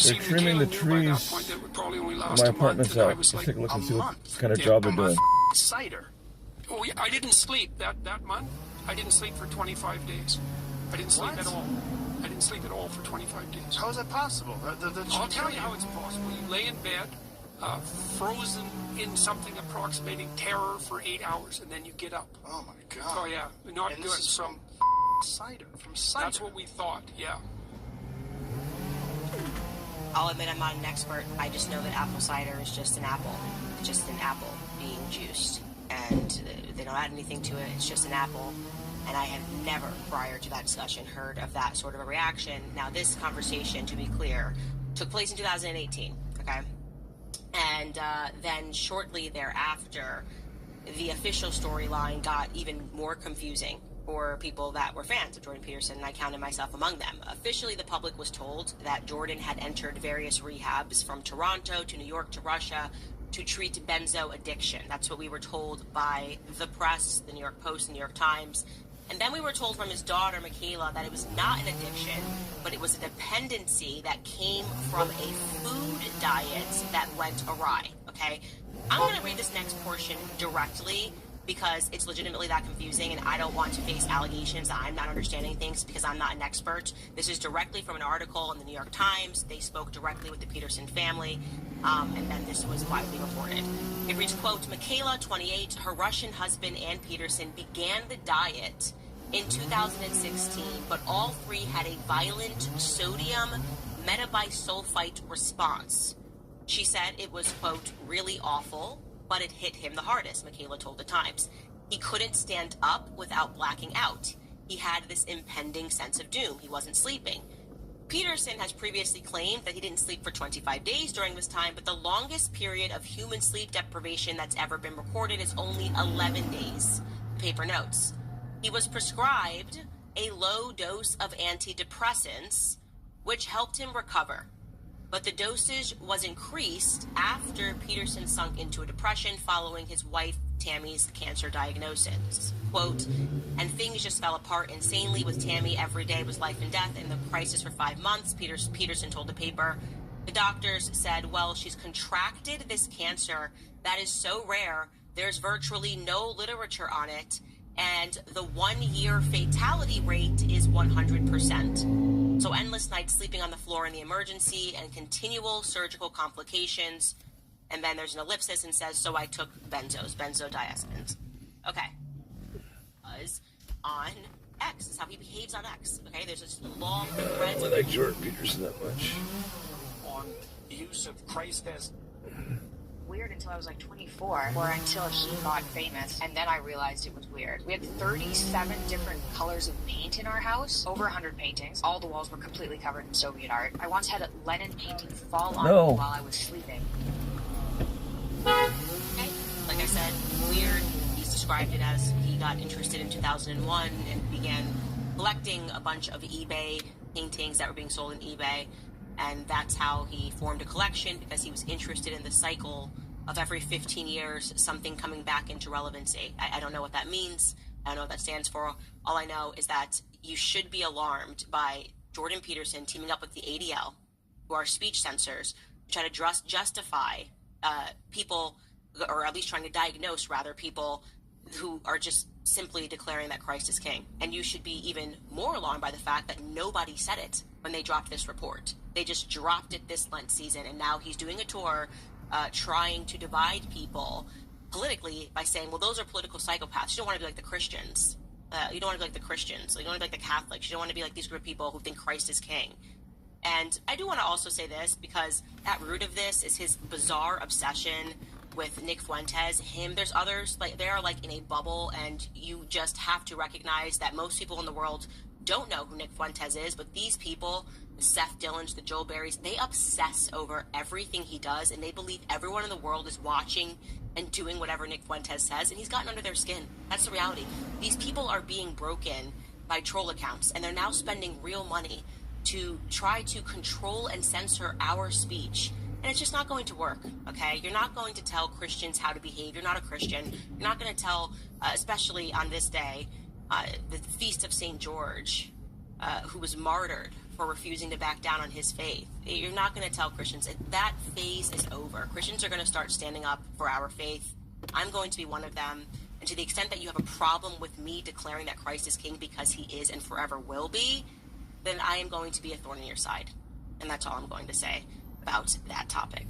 They're trimming the trees. My apartment's out. Let's take a look and see what kind of job they're doing. Cider. Oh, yeah, I didn't sleep that month. I didn't sleep for 25 days. I didn't sleep at all. I didn't sleep at all for 25 days. How is that possible? I'll tell you how it's possible. You lay in bed, frozen in something approximating terror for 8 hours, and then you get up. Oh my God. Oh yeah, not and good. This is from cider. From cider. That's what we thought. Yeah. I'll admit I'm not an expert. I just know that apple cider is just an apple. It's just an apple being juiced. And they don't add anything to it. It's just an apple. And I had never, prior to that discussion, heard of that sort of a reaction. Now, this conversation, to be clear, took place in 2018, okay? And then shortly thereafter, the official storyline got even more confusing for people that were fans of Jordan Peterson, and I counted myself among them. Officially, the public was told that Jordan had entered various rehabs from Toronto to New York to Russia to treat benzo addiction. That's what we were told by the press, the New York Post, the New York Times. And then we were told from his daughter, Michaela, that it was not an addiction, but it was a dependency that came from a food diet that went awry, okay? I'm going to read this next portion directly because it's legitimately that confusing, and I don't want to face allegations that I'm not understanding things because I'm not an expert. This is directly from an article in the New York Times. They spoke directly with the Peterson family, and then this was widely reported. It reads, quote, Michaela, 28, her Russian husband, and Peterson began the diet in 2016, but all three had a violent sodium metabisulfite response. She said it was, quote, really awful, but it hit him the hardest, Michaela told the Times. He couldn't stand up without blacking out. He had this impending sense of doom. He wasn't sleeping. Peterson has previously claimed that he didn't sleep for 25 days during this time, but the longest period of human sleep deprivation that's ever been recorded is only 11 days. The paper notes. He was prescribed a low dose of antidepressants, which helped him recover. But the dosage was increased after Peterson sunk into a depression following his wife Tammy's cancer diagnosis. Quote, and things just fell apart insanely with Tammy. Every day was life and death in the crisis for 5 months, Peterson told the paper. The doctors said, well, she's contracted this cancer that is so rare, there's virtually no literature on it, and the 1-year fatality rate is 100%. So endless nights sleeping on the floor in the emergency and continual surgical complications. And then there's an ellipsis and says, so I took benzodiazepines. Okay. Was on X. This is how he behaves on X. Okay, there's this long thread. I like Jordan Peterson that much. On use of Christ as... Weird until I was like 24, or until he got famous, and then I realized it was weird. We had 37 different colors of paint in our house, over 100 paintings. All the walls were completely covered in Soviet art. I once had a Lenin painting fall on me while I was sleeping. Okay. Like I said, weird. He's described it as he got interested in 2001 and began collecting a bunch of eBay paintings that were being sold on eBay. And that's how he formed a collection, because he was interested in the cycle of every 15 years, something coming back into relevancy. I don't know what that means. I don't know what that stands for. All I know is that you should be alarmed by Jordan Peterson teaming up with the ADL, who are speech censors, to try to justify people, or at least trying to diagnose, rather, people who are just simply declaring that Christ is king. And you should be even more alarmed by the fact that nobody said it when they dropped this report. They just dropped it this Lent season, and now he's doing a tour trying to divide people politically by saying, well, those are political psychopaths. You don't want to be like the Christians. You don't want to be like the Christians. You don't want to be like the Catholics. You don't want to be like these group of people who think Christ is king. And I do want to also say this, because at root of this is his bizarre obsession with Nick Fuentes. There's others, like they are like in a bubble, and you just have to recognize that most people in the world don't know who Nick Fuentes is, but these people, the Seth Dillons, the Joel Berrys, they obsess over everything he does, and they believe everyone in the world is watching and doing whatever Nick Fuentes says, and he's gotten under their skin. That's the reality. These people are being broken by troll accounts, and they're now spending real money to try to control and censor our speech. And it's just not going to work, okay? You're not going to tell Christians how to behave. You're not a Christian. You're not going to tell, especially on this day, the Feast of St. George, who was martyred for refusing to back down on his faith. You're not going to tell Christians. That phase is over. Christians are going to start standing up for our faith. I'm going to be one of them. And to the extent that you have a problem with me declaring that Christ is king because he is and forever will be, then I am going to be a thorn in your side. And that's all I'm going to say about that topic.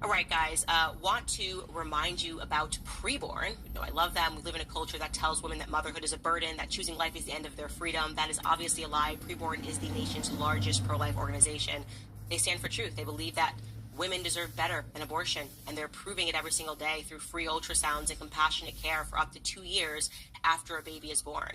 All right, guys, want to remind you about preborn. You know, I love them. We live in a culture that tells women that motherhood is a burden, that choosing life is the end of their freedom. That is obviously a lie. Preborn is the nation's largest pro-life organization. They stand for truth. They believe that women deserve better than abortion, and they're proving it every single day through free ultrasounds and compassionate care for up to 2 years after a baby is born.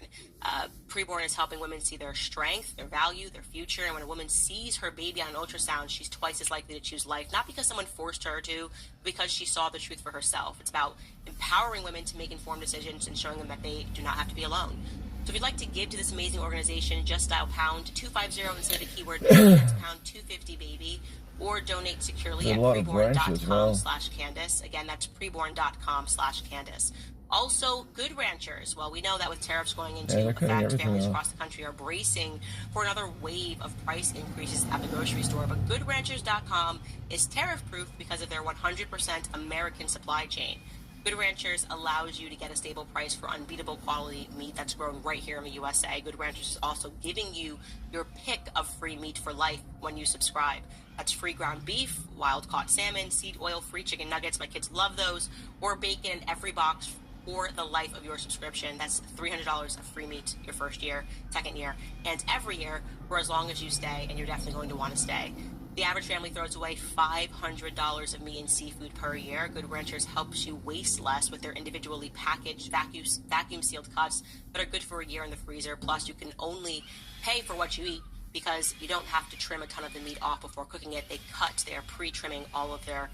Preborn is helping women see their strength, their value, their future, and when a woman sees her baby on an ultrasound, she's twice as likely to choose life, not because someone forced her to, but because she saw the truth for herself. It's about empowering women to make informed decisions and showing them that they do not have to be alone. So if you'd like to give to this amazing organization, just dial pound 250 and say the keyword that's pound 250 baby, or donate securely at preborn.com/Candace. Again, that's preborn.com/Candace. Also, Good Ranchers. Well, we know that with tariffs going into effect, families across the country are bracing for another wave of price increases at the grocery store. But GoodRanchers.com is tariff-proof because of their 100% American supply chain. Good Ranchers allows you to get a stable price for unbeatable quality meat that's grown right here in the USA. Good Ranchers is also giving you your pick of free meat for life when you subscribe. That's free ground beef, wild-caught salmon, seed oil-free chicken nuggets. My kids love those. Or bacon in every box for the life of your subscription. That's $300 of free meat your first year, second year, and every year for as long as you stay, and you're definitely going to want to stay. The average family throws away $500 of meat and seafood per year. Good Ranchers helps you waste less with their individually packaged, vacuum-sealed cuts that are good for a year in the freezer. Plus, you can only pay for what you eat because you don't have to trim a ton of the meat off before cooking it. They cut, they're pre-trimming all of their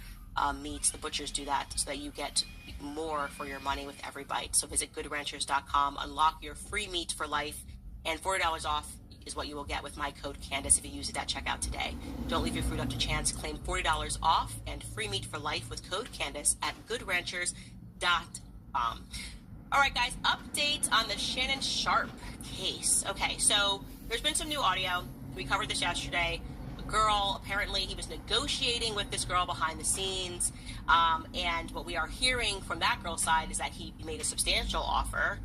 meats. The butchers do that so that you get more for your money with every bite. So visit GoodRanchers.com, unlock your free meat for life, and $40 off is what you will get with my code Candace if you use it at checkout today. Don't leave your food up to chance. Claim $40 off and free meat for life with code Candace at GoodRanchers.com. All right, guys, update on the Shannon Sharpe case. Okay, so there's been some new audio. We covered this yesterday. A girl, apparently he was negotiating with this girl behind the scenes, and what we are hearing from that girl's side is that he made a substantial offer,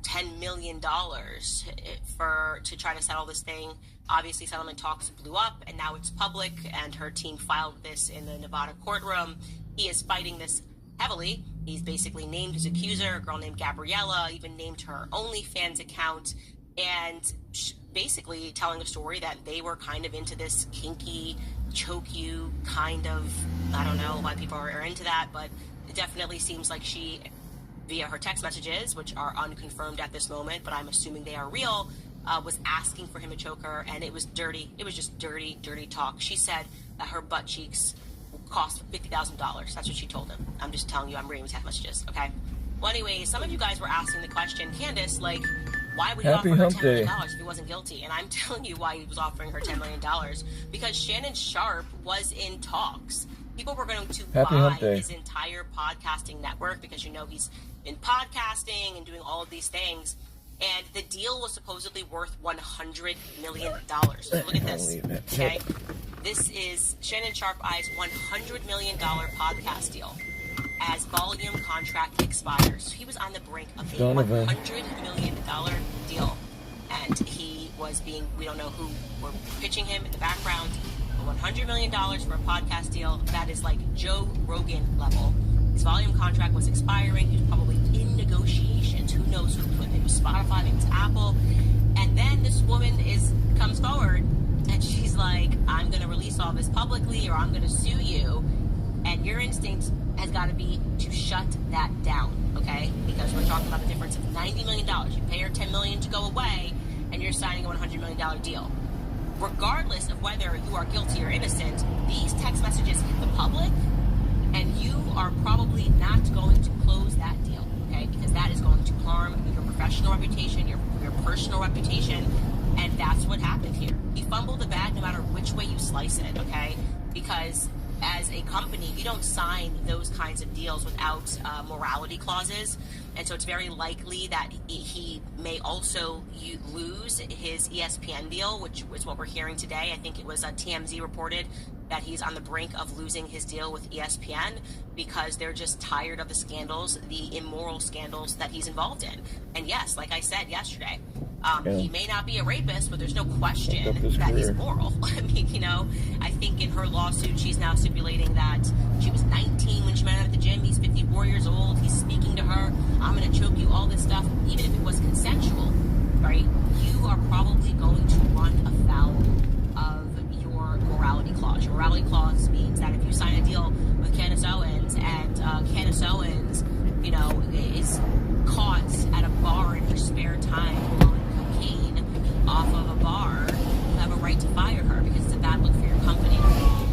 $10 million to try to settle this thing. Obviously, settlement talks blew up, and now it's public, and her team filed this in the Nevada courtroom. He is fighting this heavily. He's basically named his accuser, a girl named Gabriella, even named her OnlyFans account, and basically telling a story that they were kind of into this kinky, choke you kind of, I don't know why people are into that, but it definitely seems like she, via her text messages, which are unconfirmed at this moment, but I'm assuming they are real, was asking for him to choke her, and it was dirty. It was just dirty, dirty talk. She said that her butt cheeks cost $50,000. That's what she told him. I'm just telling you, I'm reading the text messages, okay? Well, anyways, some of you guys were asking the question, Candace, like, why would he offer her $10 million if he wasn't guilty? And I'm telling you why he was offering her $10 million. Because Shannon Sharpe was in talks. People were going to buy his entire podcasting network because, you know, he's been podcasting and doing all of these things. And the deal was supposedly worth $100 million. So look at this, okay? This is Shannon Sharpe Eye's $100 million podcast deal as volume contract expires. He was on the brink of a $100 million deal. And he was being, we don't know who were pitching him in the background, but $100 million for a podcast deal, that is like Joe Rogan level. His volume contract was expiring. He was probably in negotiations. Who knows who? Maybe it was Spotify, maybe it's Apple. And then this woman comes forward and she's like, I'm going to release all this publicly or I'm going to sue you. And your instinct has got to be to shut that down, okay? Because we're talking about the difference of $90 million. You pay her $10 million to go away, and you're signing a $100 million deal. Regardless of whether you are guilty or innocent, these text messages hit the public, and you are probably not going to close that deal, okay? Because that is going to harm your professional reputation, your personal reputation, and that's what happened here. He fumbled the bag no matter which way you slice it, okay? Because as a company, you don't sign those kinds of deals without morality clauses. And so it's very likely that he may also lose his ESPN deal, which is what we're hearing today. I think it was TMZ reported that he's on the brink of losing his deal with ESPN because they're just tired of the scandals, the immoral scandals that he's involved in. And yes, like I said yesterday, he may not be a rapist, but there's no question that he's moral. I mean, you know, I think in her lawsuit, she's now stipulating that she was 19 when she met him at the gym. He's 54 years old. He's speaking to her. I'm going to choke you, all this stuff, even if it was consensual, right? You are probably going to run afoul of your morality clause. Your morality clause means that if you sign a deal with Candace Owens and Candace Owens, you know, is caught at a bar in her spare time off of a bar, you have a right to fire her because it's a bad look for your company.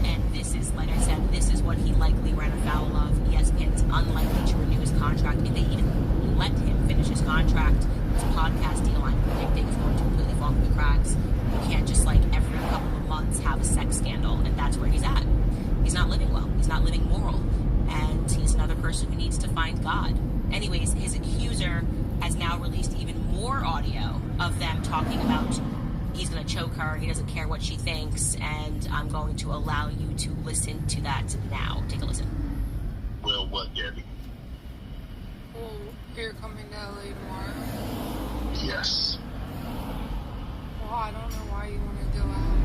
And this is, like I said, this is what he likely ran afoul of. ESPN is unlikely to renew his contract if they even let him finish his contract. His podcast deal, I'm predicting, is going to completely fall through the cracks. You can't just, like, every couple of months have a sex scandal, and that's where he's at. He's not living well. He's not living moral. And he's another person who needs to find God. Anyways, his accuser has now released even more audio of them talking about he's going to choke her, he doesn't care what she thinks, and I'm going to allow you to listen to that now. Take a listen. Well, what, Gabby? Well, you're coming to LA tomorrow? Yes. Well, I don't know why you want to go out.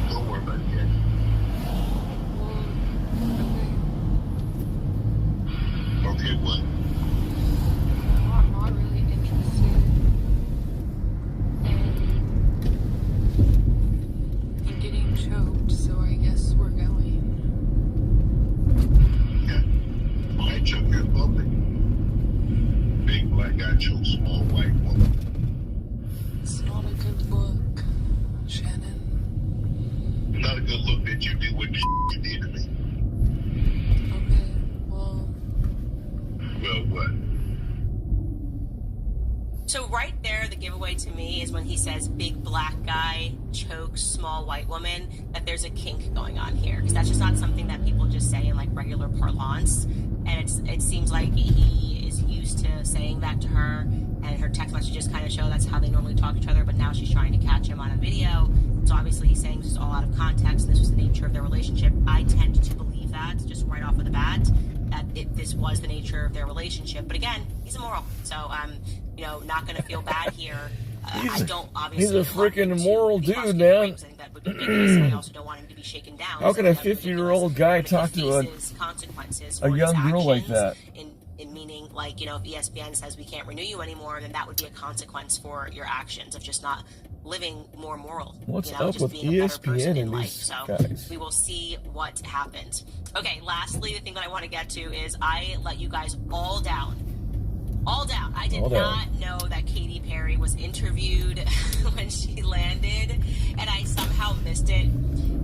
Don't worry about it, Gabby. Well, okay. Okay, what? I'm not really interested in getting choked, so I guess we're going. Yeah. I choke her in public. Big black guy choke small white woman. It's not a good look, Shannon. Not a good look that you did what you did to me. Okay, well... Well, what? So right there, the giveaway to me is when he says big black guy chokes small white woman, that there's a kink going on here. Because that's just not something that people just say in like regular parlance. And it seems like he is used to saying that to her, and her text messages kind of show that's how they normally talk to each other, but now she's trying to catch him on a video. So obviously he's saying this is all out of context, and this was the nature of their relationship. I tend to believe that, just right off of the bat, that this was the nature of their relationship. But again, he's immoral. So I'm, you know, not going to feel bad here. I don't obviously. He's a freaking immoral dude, man. That would be ridiculous, and I also don't want him to be shaken down. How can a 50-year-old guy talk to a young girl like that? In meaning, like, you know, if ESPN says we can't renew you anymore, then that would be a consequence for your actions of just not living more moral. What's you know, up just with being a better person ESPN in and life. these So guys? we will see what happens. Okay, lastly, the thing that I want to get to is I let you guys all down. All down. I did not know that Katy Perry was interviewed when she landed, and I somehow missed it.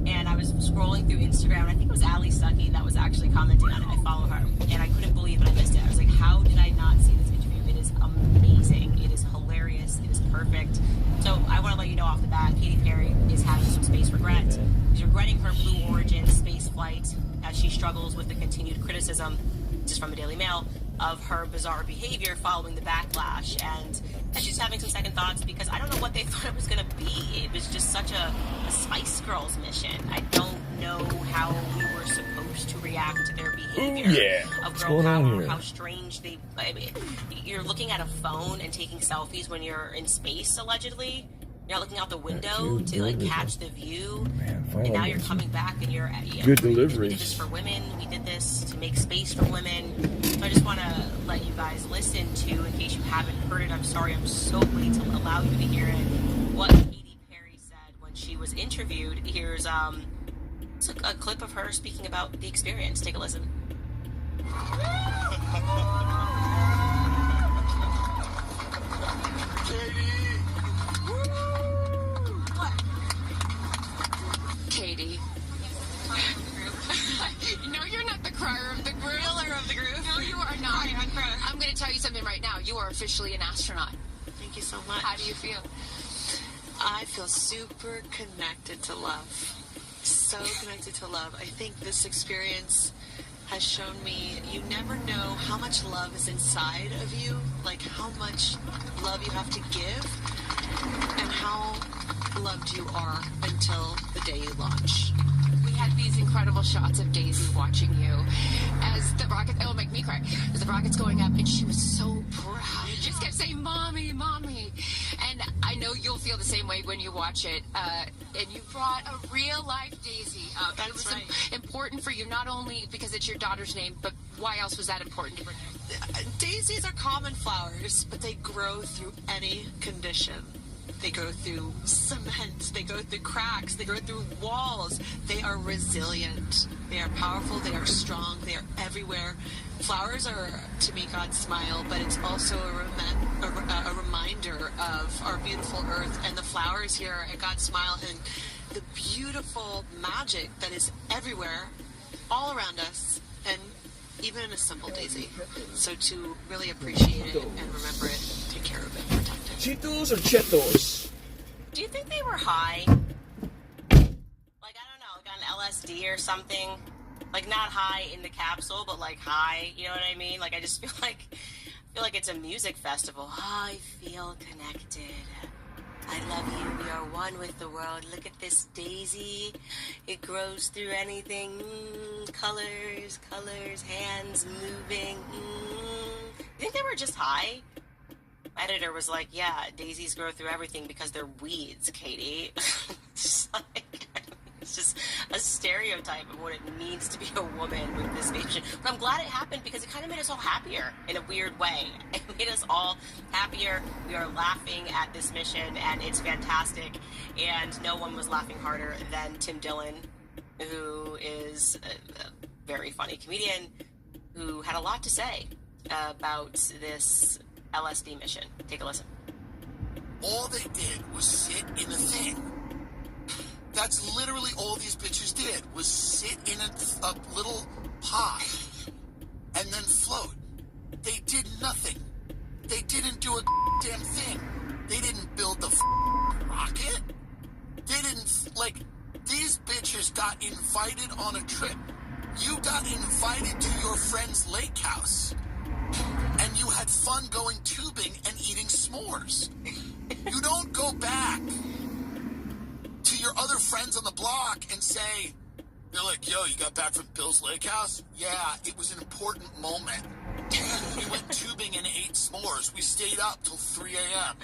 And I was scrolling through Instagram, and I think it was Ali Sucky that was actually commenting on it. I follow her, and I couldn't believe it. I missed it. I was like, how did I not see this interview? It is amazing. It is hilarious. It is perfect. So I want to let you know off the bat, Katy Perry is having some space regret. She's regretting her Blue Origin space flight as she struggles with the continued criticism, just from the Daily Mail, of her bizarre behavior following the backlash, and she's having some second thoughts because I don't know what they thought it was going to be. It was just such a Spice Girls mission. I don't know how we were supposed to react to their behavior of girl power, how strange they... I mean, you're looking at a phone and taking selfies when you're in space, allegedly. You're not looking out the window to like catch the view, and now you're coming back and you're good deliveries. We did this for women. We did this to make space for women. So I just want to let you guys listen to, in case you haven't heard it. I'm sorry, I'm so late to allow you to hear it. What Katy Perry said when she was interviewed. Here's it's a clip of her speaking about the experience. Take a listen. Katie. No, you're not the crier of the group. Killer of the group. No, you are not. I'm going to tell you something right now. You are officially an astronaut. Thank you so much. How do you feel? I feel super connected to love. so connected to love. I think this experience has shown me you never know how much love is inside of you, like how much love you have to give, and how loved you are until the day you launch. We had these incredible shots of Daisy watching you as the rocket, it'll make me cry, as the rocket's going up, and she was so proud. She just kept saying, Mommy, Mommy. And I know you'll feel the same way when you watch it. And you brought a real life Daisy up. That's it was right. important for you, not only because it's your daughter's name, but why else was that important to bring her? Daisies are common flowers, but they grow through any condition. They go through cement, they go through cracks, they go through walls. They are resilient. They are powerful, they are strong, they are everywhere. Flowers are, to me, God's smile, but it's also a reminder of our beautiful earth and the flowers here at God's smile and the beautiful magic that is everywhere, all around us, and even in a simple daisy. So to really appreciate it and remember it, take care of it, protect it. Cheetos or Cheetos? Do you think they were high? Like, I don't know, like on LSD or something? Like, not high in the capsule, but like high, you know what I mean? Like, I just feel like it's a music festival. I feel connected. I love you. We are one with the world. Look at this daisy. It grows through anything. Colors, hands moving. You think they were just high? My editor was like, yeah, daisies grow through everything because they're weeds, Katie. It's just a stereotype of what it means to be a woman with this mission. But I'm glad it happened because it kind of made us all happier in a weird way. It made us all happier. We are laughing at this mission, and it's fantastic. And no one was laughing harder than Tim Dillon, who is a very funny comedian who had a lot to say about this LSD mission. Take a listen. All they did was sit in a thing. That's literally all these bitches did, was sit in a little pod and then float. They did nothing. They didn't do a damn thing. They didn't build the rocket. They didn't, like, these bitches got invited on a trip. You got invited to your friend's lake house. And you had fun going tubing and eating s'mores. You don't go back to your other friends on the block and say, they're like, yo, you got back from Bill's lake house? Yeah, it was an important moment. We went tubing and ate s'mores. We stayed up till 3 a.m.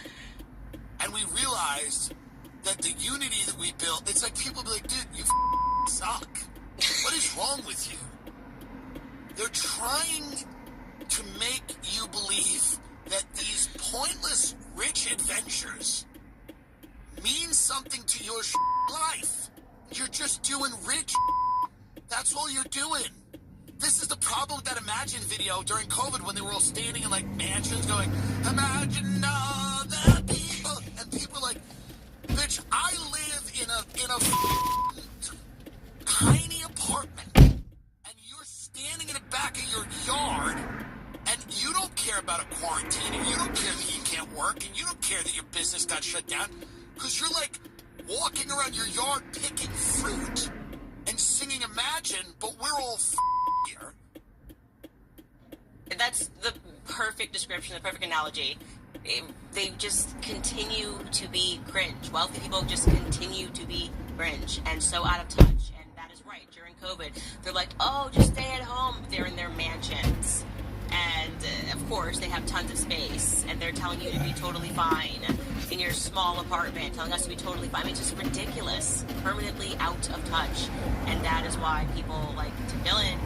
And we realized that the unity that we built, it's like people be like, dude, you suck. What is wrong with you? They're trying to make you believe that these pointless rich adventures mean something to your life. You're just doing rich. That's all you're doing. This is the problem with that Imagine video during COVID when they were all standing in like mansions going, imagine all the people. And people are like, bitch, I live in a tiny apartment. And you're standing in the back of your yard and you don't care about a quarantine and you don't care that you can't work and you don't care that your business got shut down. Because you're like walking around your yard picking fruit and singing Imagine, but we're all here. That's the perfect description, the perfect analogy. They just continue to be cringe. Wealthy people just continue to be cringe and so out of touch. And that is right. During COVID, they're like, oh, just stay at home. They're in their mansions. And, of course, they have tons of space. And they're telling you to be totally fine in your small apartment, telling us to be totally fine. I mean, it's just ridiculous. Permanently out of touch. And that is why people like Tim Dillon,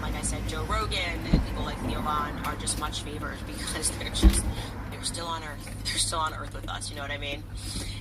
like I said, Joe Rogan, and people like Theo Von are just much favored because they're still on Earth. They're still on Earth with us, you know what I mean?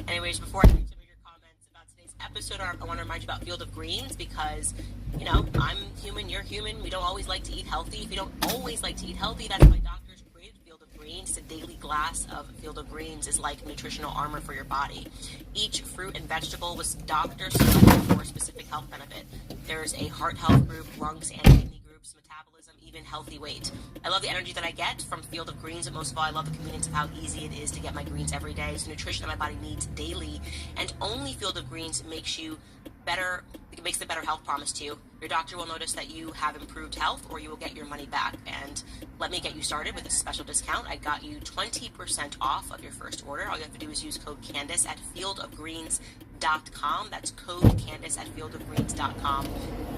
Anyways, before I read some of your comments about today's episode, I want to remind you about Field of Greens because, you know, I'm human, you're human. We don't always like to eat healthy. If you don't always like to eat healthy, that's why doctors created Field of Greens. A daily glass of Field of Greens is like nutritional armor for your body. Each fruit and vegetable was doctor selected for a specific health benefit. There's a heart health group, lungs and kidney groups, metabolism, even healthy weight. I love the energy that I get from Field of Greens, but most of all, I love the convenience of how easy it is to get my greens every day. It's nutrition that my body needs daily, and only Field of Greens makes you better, makes the better health promise to you. Your doctor will notice that you have improved health, or you will get your money back. And let me get you started with a special discount. I got you 20% off of your first order. All you have to do is use code Candace at fieldofgreens.com. That's code Candace at fieldofgreens.com.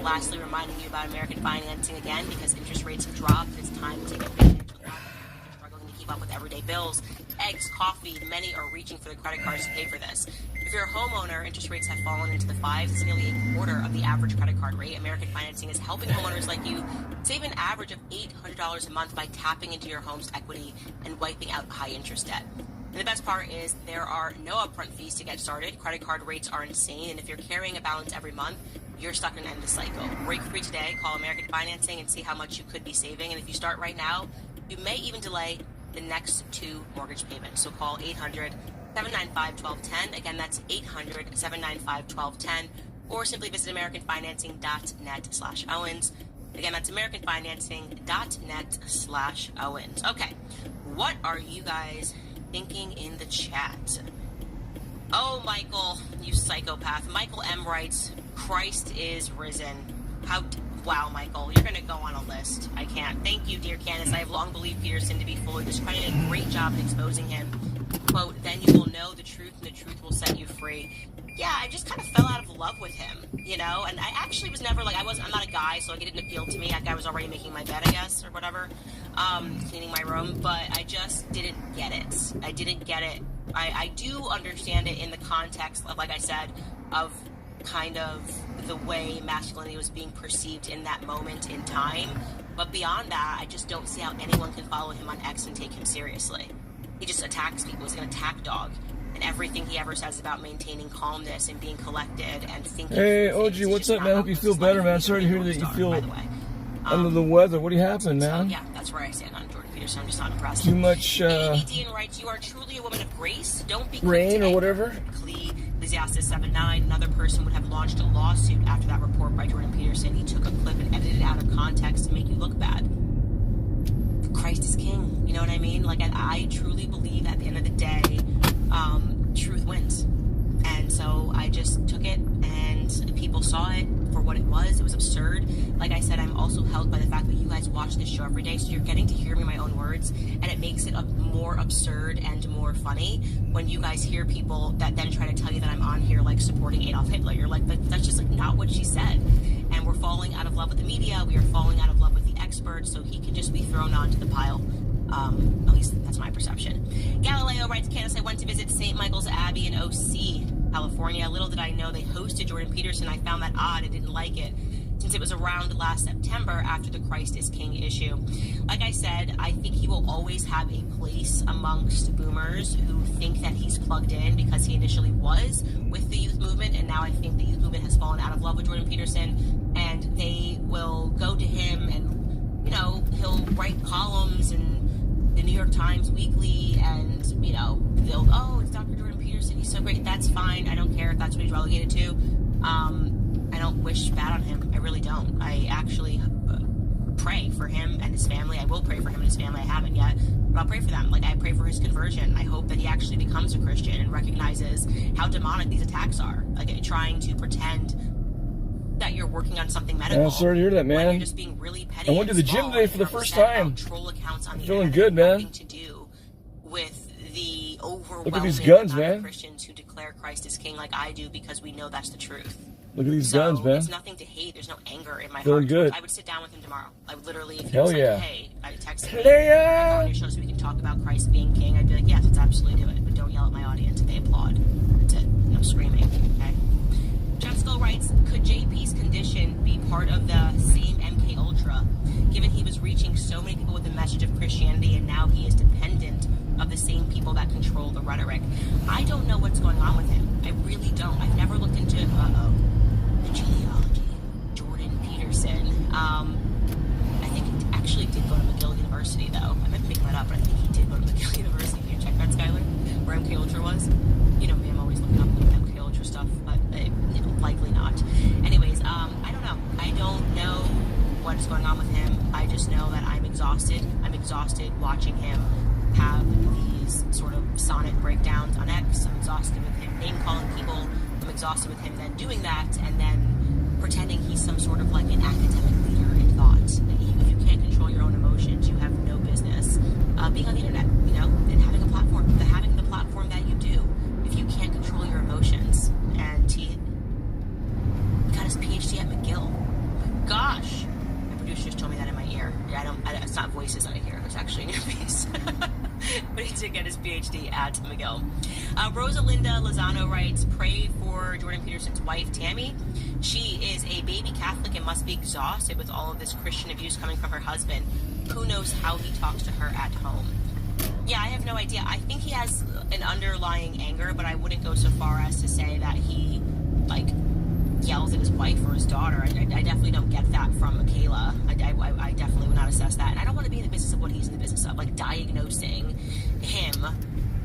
Lastly, reminding you about American financing again, because interest rates have dropped. It's time to take advantage. Struggling to keep up with everyday bills, eggs, coffee. Many are reaching for the credit cards to pay for this. If you're a homeowner, interest rates have fallen into the 5s. It's nearly a quarter of the average credit card rate. American Financing is helping homeowners like you save an average of $800 a month by tapping into your home's equity and wiping out high interest debt. And the best part is there are no upfront fees to get started. Credit card rates are insane, and if you're carrying a balance every month, you're stuck in an endless cycle. Break free today. Call American Financing and see how much you could be saving. And if you start right now, you may even delay the next 2 mortgage payments. So call 800-795-1210. Again, that's 800-795-1210. Or simply visit AmericanFinancing.net/Owens. Again, that's AmericanFinancing.net/Owens. Okay, what are you guys thinking in the chat? Oh, Michael, you psychopath. Michael M. writes, Christ is risen. Wow, Michael, you're going to go on a list. I can't. Thank you, dear Candace. I have long believed Peterson to be fully discredited. Great job in exposing him. Quote, then you will know the truth, and the truth will set you free. Yeah, I just kind of fell out of love with him, you know? And I actually was never, like, I'm not a guy, so like, it didn't appeal to me. That guy was already making my bed, I guess, or whatever, cleaning my room. But I just didn't get it. I didn't get it. I do understand it in the context of, like I said, of kind of the way masculinity was being perceived in that moment in time. But beyond that, I just don't see how anyone can follow him on X and take him seriously. He just attacks people. He's an attack dog. And everything he ever says about maintaining calmness and being collected and thinking... Hey, OG, what's up, man? Hope you feel better, man. Sorry to hear that you feel under the weather. What do you happen, man? So, yeah, that's where I stand on Jordan Peterson. I'm just not impressed. Too much, Dean writes, you are truly a woman of grace. Don't be rain or whatever. Ecclesiastes 7:9. Another person would have launched a lawsuit after that report by Jordan Peterson. He took a clip and edited it out of context to make you look bad. Christ is king. You know what I mean? Like, I truly believe at the end of the day, truth wins. And so I just took it, and people saw it for what it was. It was absurd. Like I said, I'm also held by the fact that you guys watch this show every day, so you're getting to hear me my own words, and it makes it more absurd and more funny when you guys hear people that then try to tell you that I'm on here like supporting Adolf Hitler. You're like, that's just like not what she said. And we're falling out of love with the media. We are falling out of love with the experts, so he can just be thrown onto the pile. At least that's my perception. Galileo writes, Candace, I went to visit St. Michael's Abbey in OC, California. Little did I know they hosted Jordan Peterson. I found that odd. I didn't like it, since it was around last September after the Christ is King issue. Like I said, I think he will always have a place amongst boomers who think that he's plugged in because he initially was with the youth movement, and now I think the youth movement has fallen out of love with Jordan Peterson, and they will go to him and, you know, he'll write columns in the New York Times Weekly, and, you know, they'll, oh, it's Dr. Jordan Peterson, he's so great. That's fine. I don't care if that's what he's relegated to. I don't wish bad on him. I really don't. I actually pray for him and his family. I will pray for him and his family. I haven't yet, but I'll pray for them. Like, I pray for his conversion. I hope that he actually becomes a Christian and recognizes how demonic these attacks are. Like, trying to pretend that you're working on something medical. I'm sorry to hear that, man. You're just being really petty. I went to the gym today for the first time. Troll accounts on the feeling good, man. To do with the overwhelming Look at these guns, amount man. of Christians who declare Christ as King, like I do, because we know that's the truth. Look at these guns, man. There's nothing to hate. There's no anger in my feeling heart. good. I would sit down with him tomorrow. I would literally, if he hell was yeah. like, hey, I texted hell me, yeah. on your show so we can talk about Christ being King, I'd be like, yes, let's absolutely do it. But don't yell at my audience if they applaud. That's it. No screaming. Okay. Jessica writes, could JP's condition be part of the same MK Ultra, given he was reaching so many people with the message of Christianity, and now he is dependent of the same people that control the rhetoric? I don't know what's going on with him. I really don't. I've never looked into the genealogy. Jordan Peterson. I think he actually did go to McGill University, though. I might make that up, but I think he did go to McGill University. Can you check that, Skylar? Where MK Ultra was? You know me, I'm always looking up MK Ultra stuff, but you know, likely not. Anyways, I don't know. I don't know what is going on with him. I just know that I'm exhausted. I'm exhausted watching him have these sort of sonic breakdowns on X. I'm exhausted with him name calling people. I'm exhausted with him then doing that and then pretending he's some sort of like an academic leader in thought. If you can't control your own emotions, you have no business being on the internet, you know, and having a platform, having the platform that you do. If you can't control your emotions, and he got his PhD at McGill. Oh my gosh, my producer just told me that in my ear. Yeah, it's not voices that I hear. It's actually an earpiece. But he did get his PhD at McGill. Rosalinda Lozano writes, pray for Jordan Peterson's wife, Tammy. She is a baby Catholic and must be exhausted with all of this Christian abuse coming from her husband. Who knows how he talks to her at home? Yeah, I have no idea. I think he has an underlying anger, but I wouldn't go so far as to say that he, like, yells at his wife or his daughter. I definitely don't get that from Michaela. I definitely would not assess that. And I don't want to be in the business of what he's in the business of, like diagnosing him,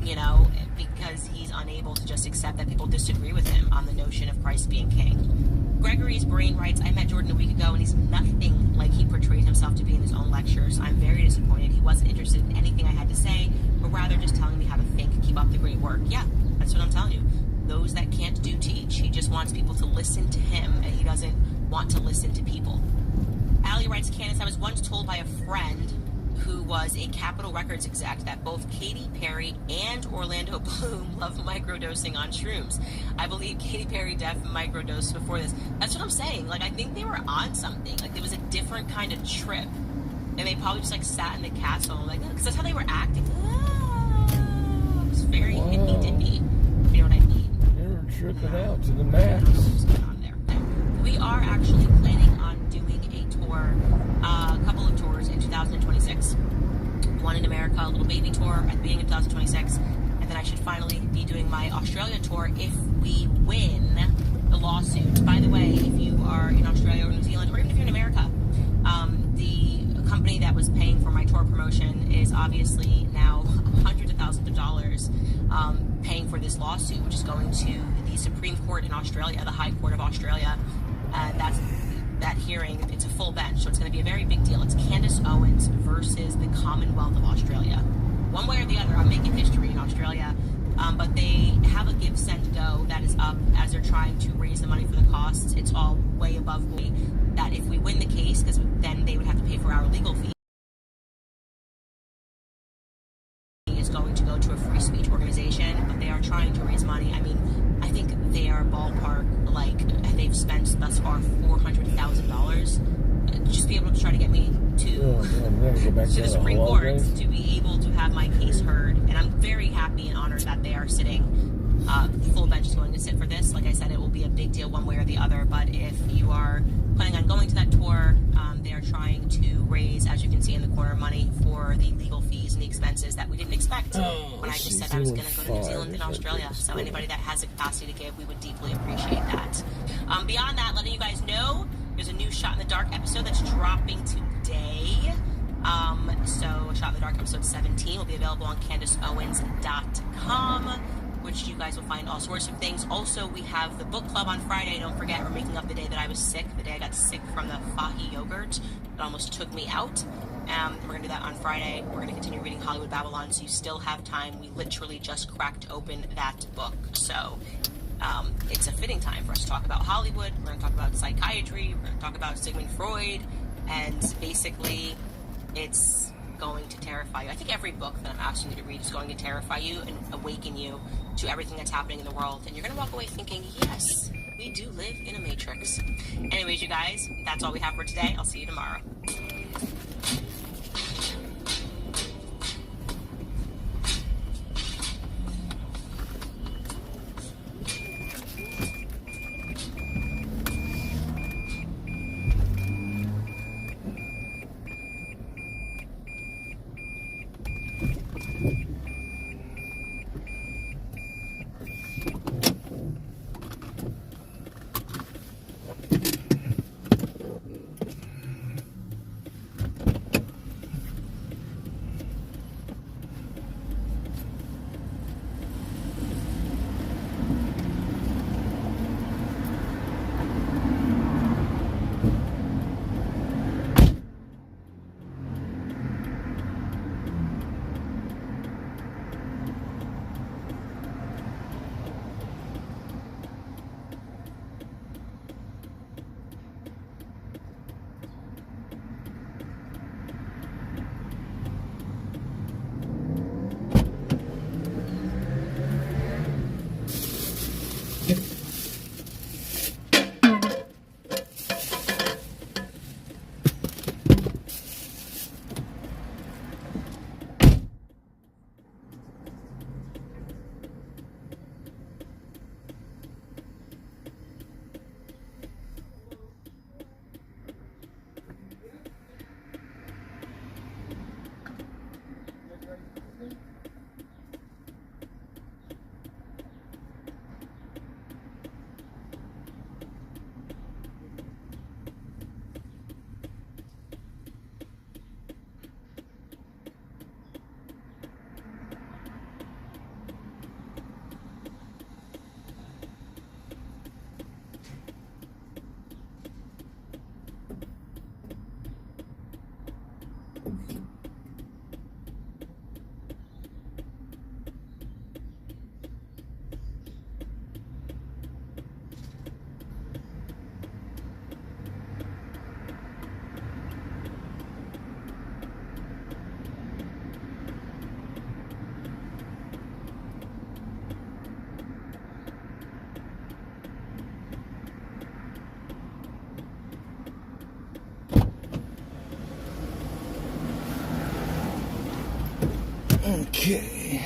you know, because he's unable to just accept that people disagree with him on the notion of Christ being king. Gregory's Brain writes, I met Jordan a week ago and he's nothing like he portrayed himself to be in his own lectures. I'm very disappointed. He wasn't interested in anything I had to say, but rather just telling me how to think. Keep up the great work. Yeah, that's what I'm telling you. Those that can't do teach. He just wants people to listen to him, and he doesn't want to listen to people. Allie writes, Candace, I was once told by a friend who was a Capitol Records exec that both Katy Perry and Orlando Bloom love microdosing on shrooms. I believe Katy Perry definitely microdosed before this. That's what I'm saying. Like, I think they were on something. Like, it was a different kind of trip. And they probably just, like, sat in the castle, like, because that's how they were acting. It was very hippy-dippy. You know what I mean? Tripping out to the max. We are actually planning on doing a tour, a couple of tours in 2026. One in America, a little baby tour at the beginning of 2026, and then I should finally be doing my Australia tour if we win the lawsuit. By the way, if you are in Australia or New Zealand, or even if you're in America, the company that was paying for my tour promotion is obviously now hundreds of thousands of dollars paying for this lawsuit, which is going to the Supreme Court in Australia, the High Court of Australia. That's that hearing. It's a full bench, so it's going to be a very big deal. It's Candace Owens versus the Commonwealth of Australia. One way or the other, I'm making history in Australia. But they have a give, send, go that is up as they're trying to raise the money for the costs. It's all way above me. That if we win the case, because then they would have to pay for our legal fee, is going to go to a free speech organization, but they are trying to raise money. I mean, I think they are ballpark, like, they've spent thus far $400,000 just to be able to try to get me to the Supreme Court to be able to have my case heard. And I'm very happy and honored that they are sitting. The full bench is going to sit for this. Like I said, it will be a big deal one way or the other, but if you are planning on going to that tour, they are trying to raise, as you can see in the corner, money for the legal fees and the expenses that we didn't expect when I just said I was going to go to New Zealand and Australia. So anybody that has a capacity to give, we would deeply appreciate that. Beyond that, letting you guys know, there's a new Shot in the Dark episode that's dropping today. So Shot in the Dark episode 17 will be available on CandaceOwens.com, which you guys will find all sorts of things. Also, we have the book club on Friday. Don't forget, we're making up the day that I was sick, the day I got sick from the Fahi yogurt that almost took me out. We're going to do that on Friday. We're going to continue reading Hollywood Babylon, so you still have time. We literally just cracked open that book. So it's a fitting time for us to talk about Hollywood. We're going to talk about psychiatry. We're going to talk about Sigmund Freud. And basically, it's going to terrify you. I think every book that I'm asking you to read is going to terrify you and awaken you to everything that's happening in the world. And you're going to walk away thinking, yes, we do live in a matrix. Anyways, you guys, that's all we have for today. I'll see you tomorrow. Okay.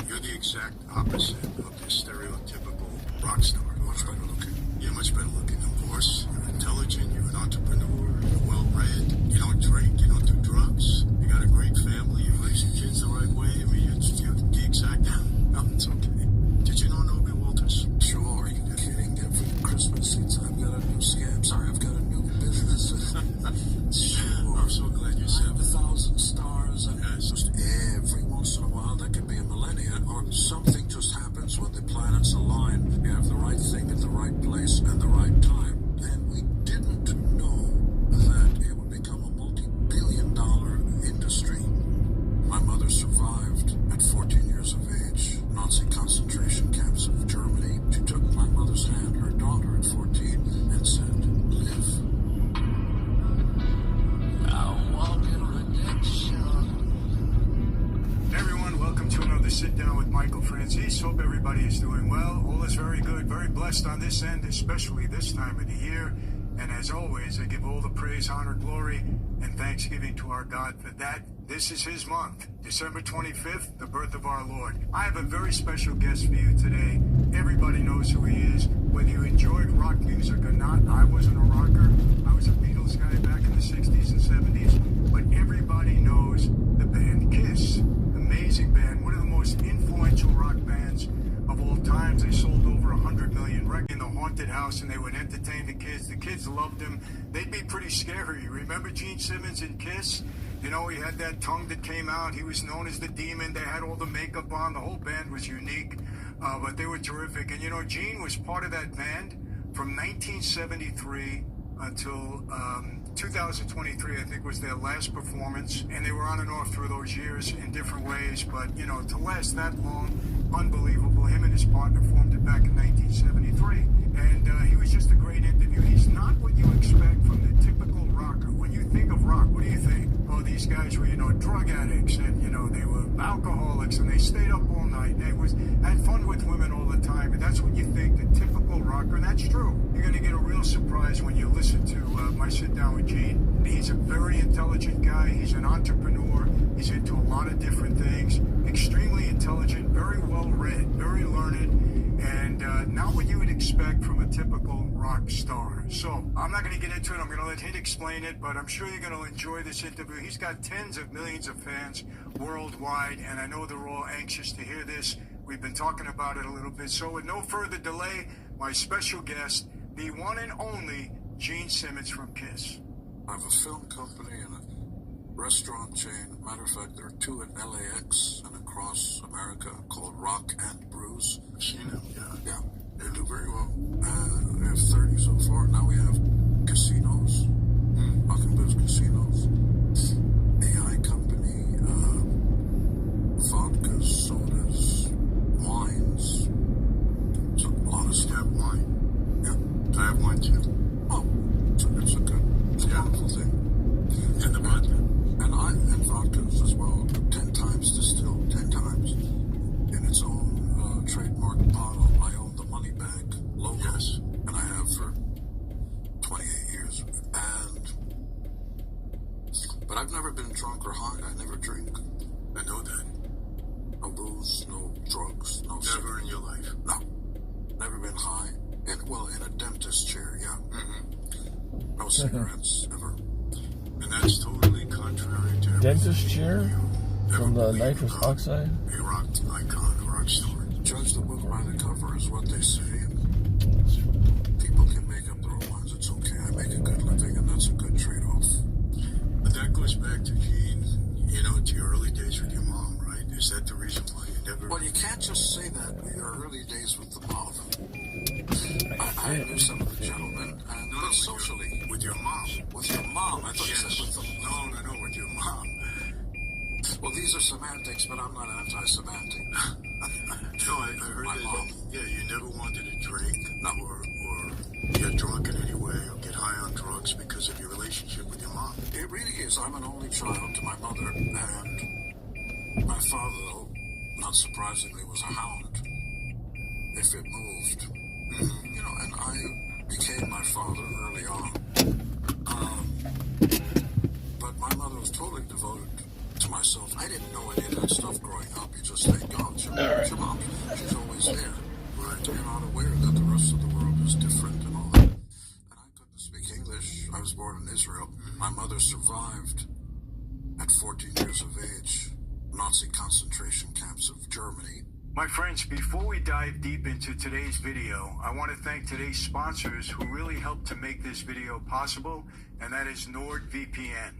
You're the exact opposite of the stereotypical rock star. Much better looking. You're much better looking, of course. You're intelligent, you're an entrepreneur, you're well-read. You don't drink, you don't do drugs. You got a great family, you raise your kids the right way. I mean, you're the exact... No, it's okay. Did you know Nobi Walters? Sure, you're kidding. Every Christmas since I've got a new scam. Sorry, I've got a new business. Sure. I'm so glad you said 1,000 stars. And yes. Just every once in a while, that could be a millennia, or something just happens when the planets align. You have the right thing at the right place and the right time. And we didn't know that it would become a multi-billion-dollar industry. My mother survived at 14 years of age, Nazi concentration camps of Germany. She took my mother's hand, her daughter at 14, and said, live. I'll walk in redemption. Everyone, welcome to another Sit Down with Michael Franzese. Hope everybody is doing well. All is very good, very blessed on this end, especially this time of the year. And as always, I give all the praise, honor, glory, and thanksgiving to our God for that. This is his month, December 25th, the birth of our Lord. I have a very special guest for you today. Everybody knows who he is. Whether you enjoyed rock music or not, I wasn't a rocker. I was a Beatles guy back in the 60s and 70s. But everybody knows the band Kiss. Amazing band, one of the most influential rock bands of all times. They sold over 100 million records in the haunted house, and they would entertain the kids. The kids loved them. They'd be pretty scary. Remember Gene Simmons in Kiss? You know, he had that tongue that came out. He was known as the Demon. They had all the makeup on. The whole band was unique, but they were terrific. And, you know, Gene was part of that band from 1973 until 2023, I think, was their last performance. And they were on and off through those years in different ways. But, you know, to last that long, unbelievable. Him and his partner formed it back in 1973. And he was just a great interview. He's not what you expect from the typical rocker. When you think of rock, what do you think? Oh, these guys were, you know, drug addicts, and, you know, they were alcoholics, and they stayed up all night. They had fun with women all the time. And that's what you think, the typical rocker. And that's true. You're going to get a real surprise when you listen to my Sit Down with Gene. He's a very intelligent guy. He's an entrepreneur. He's into a lot of different things. Extremely intelligent, very well read, very learned, and not what you would expect from a typical rock star. So I'm not going to get into it. I'm going to let him explain it, but I'm sure you're going to enjoy this interview. He's got tens of millions of fans worldwide, and I know they're all anxious to hear this. We've been talking about it a little bit. So with no further delay, my special guest, the one and only Gene Simmons from Kiss. I have a film company and a restaurant chain. Matter of fact, there are two in LAX and across America called Rock and Brews. I've seen them, yeah. Yeah. They do very well. We have 30 so far. Now we have casinos, Rock and Brews casinos, AI company, vodkas, sodas, wines. So a lot of stuff. Wine. Yeah. I have wine too. Oh, it's a wonderful thing. And the vodka. And vodkas as well, 10 times distilled, 10 times, in its own trademark bottle. I own the money bag logo, Yes. and I have for 28 years. But I've never been drunk or high. I never drink. I know that. No booze, no drugs, no Never in your life. No. Never been high. In a dentist chair, yeah. Mm-hmm. No cigarettes, ever. And that's totally contrary to Dentist chair from the nitrous oxide. A rock icon, a rock star. Judge the book by the cover is what they say. People can make up their own minds. It's okay. I make a good living, and that's a good trade-off. But that goes back to Gene, you know, to your early days with your mom, right? Is that the reason why you never... Well, you can't just say that with your early days with the mom. I knew some of the gentlemen, and No, socially. With your mom. With your mom? I thought you said with the mom. No, with your mom. Well, these are semantics, but I'm not anti-semantic. No, I heard My that. mom. Yeah, you never wanted to drink or get drunk in any way or get high on drugs because of your relationship with your mom. It really is. I'm an only child to my mother, and my father, though, not surprisingly, was a hound. if it moved. You know, and I became my father early on. But my mother was totally devoted to myself. I didn't know any of that stuff growing up. You just think, oh, it's your mom. She's always there. Right? You're not aware that the rest of the world is different and all that. And I couldn't speak English. I was born in Israel. My mother survived at 14 years of age Nazi concentration camps of Germany. My friends, before we dive deep into today's video, I want to thank today's sponsors who really helped to make this video possible, and that is NordVPN.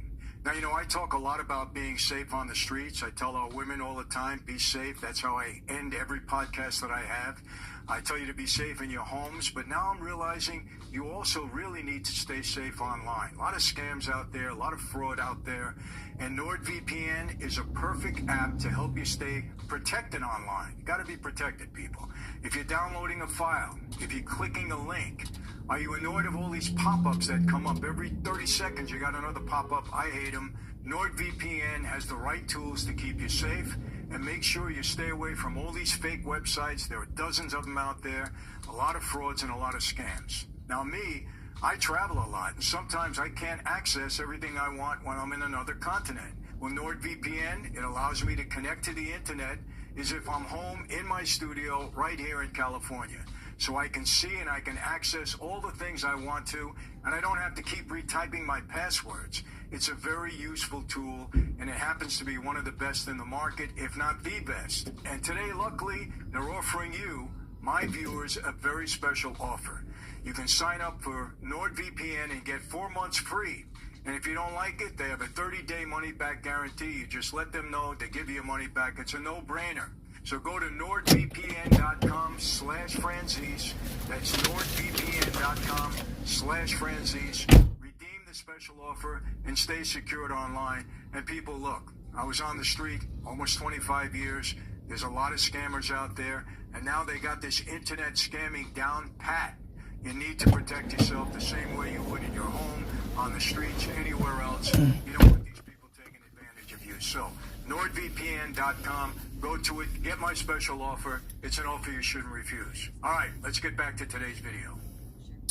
Now, you know, I talk a lot about being safe on the streets. I tell our women all the time, be safe. That's how I end every podcast that I have. I tell you to be safe in your homes, but now I'm realizing you also really need to stay safe online. A lot of scams out there, a lot of fraud out there, and NordVPN is a perfect app to help you stay protected online. You got to be protected, people. If you're downloading a file, if you're clicking a link, are you annoyed of all these pop-ups that come up every 30 seconds? You got another pop-up. I hate them. NordVPN has the right tools to keep you safe, and make sure you stay away from all these fake websites. There are dozens of them out there, a lot of frauds and a lot of scams. Now me, I travel a lot, and sometimes I can't access everything I want when I'm in another continent. With NordVPN, it allows me to connect to the internet as if I'm home in my studio right here in California. So I can see and I can access all the things I want to, and I don't have to keep retyping my passwords. It's a very useful tool, and it happens to be one of the best in the market, if not the best. And today, luckily, they're offering you, my viewers, a very special offer. You can sign up for NordVPN and get 4 months free. And if you don't like it, they have a 30-day money-back guarantee. You just let them know, they give you your money back. It's a no-brainer. So go to NordVPN.com/Franzese. That's NordVPN.com/Franzese. Redeem the special offer and stay secured online. And people, look, I was on the street almost 25 years. There's a lot of scammers out there. And now they got this internet scamming down pat. You need to protect yourself the same way you would in your home, on the streets, anywhere else. You don't want these people taking advantage of you. So, NordVPN.com. Go to it. Get my special offer. It's an offer you shouldn't refuse. All right, let's get back to today's video.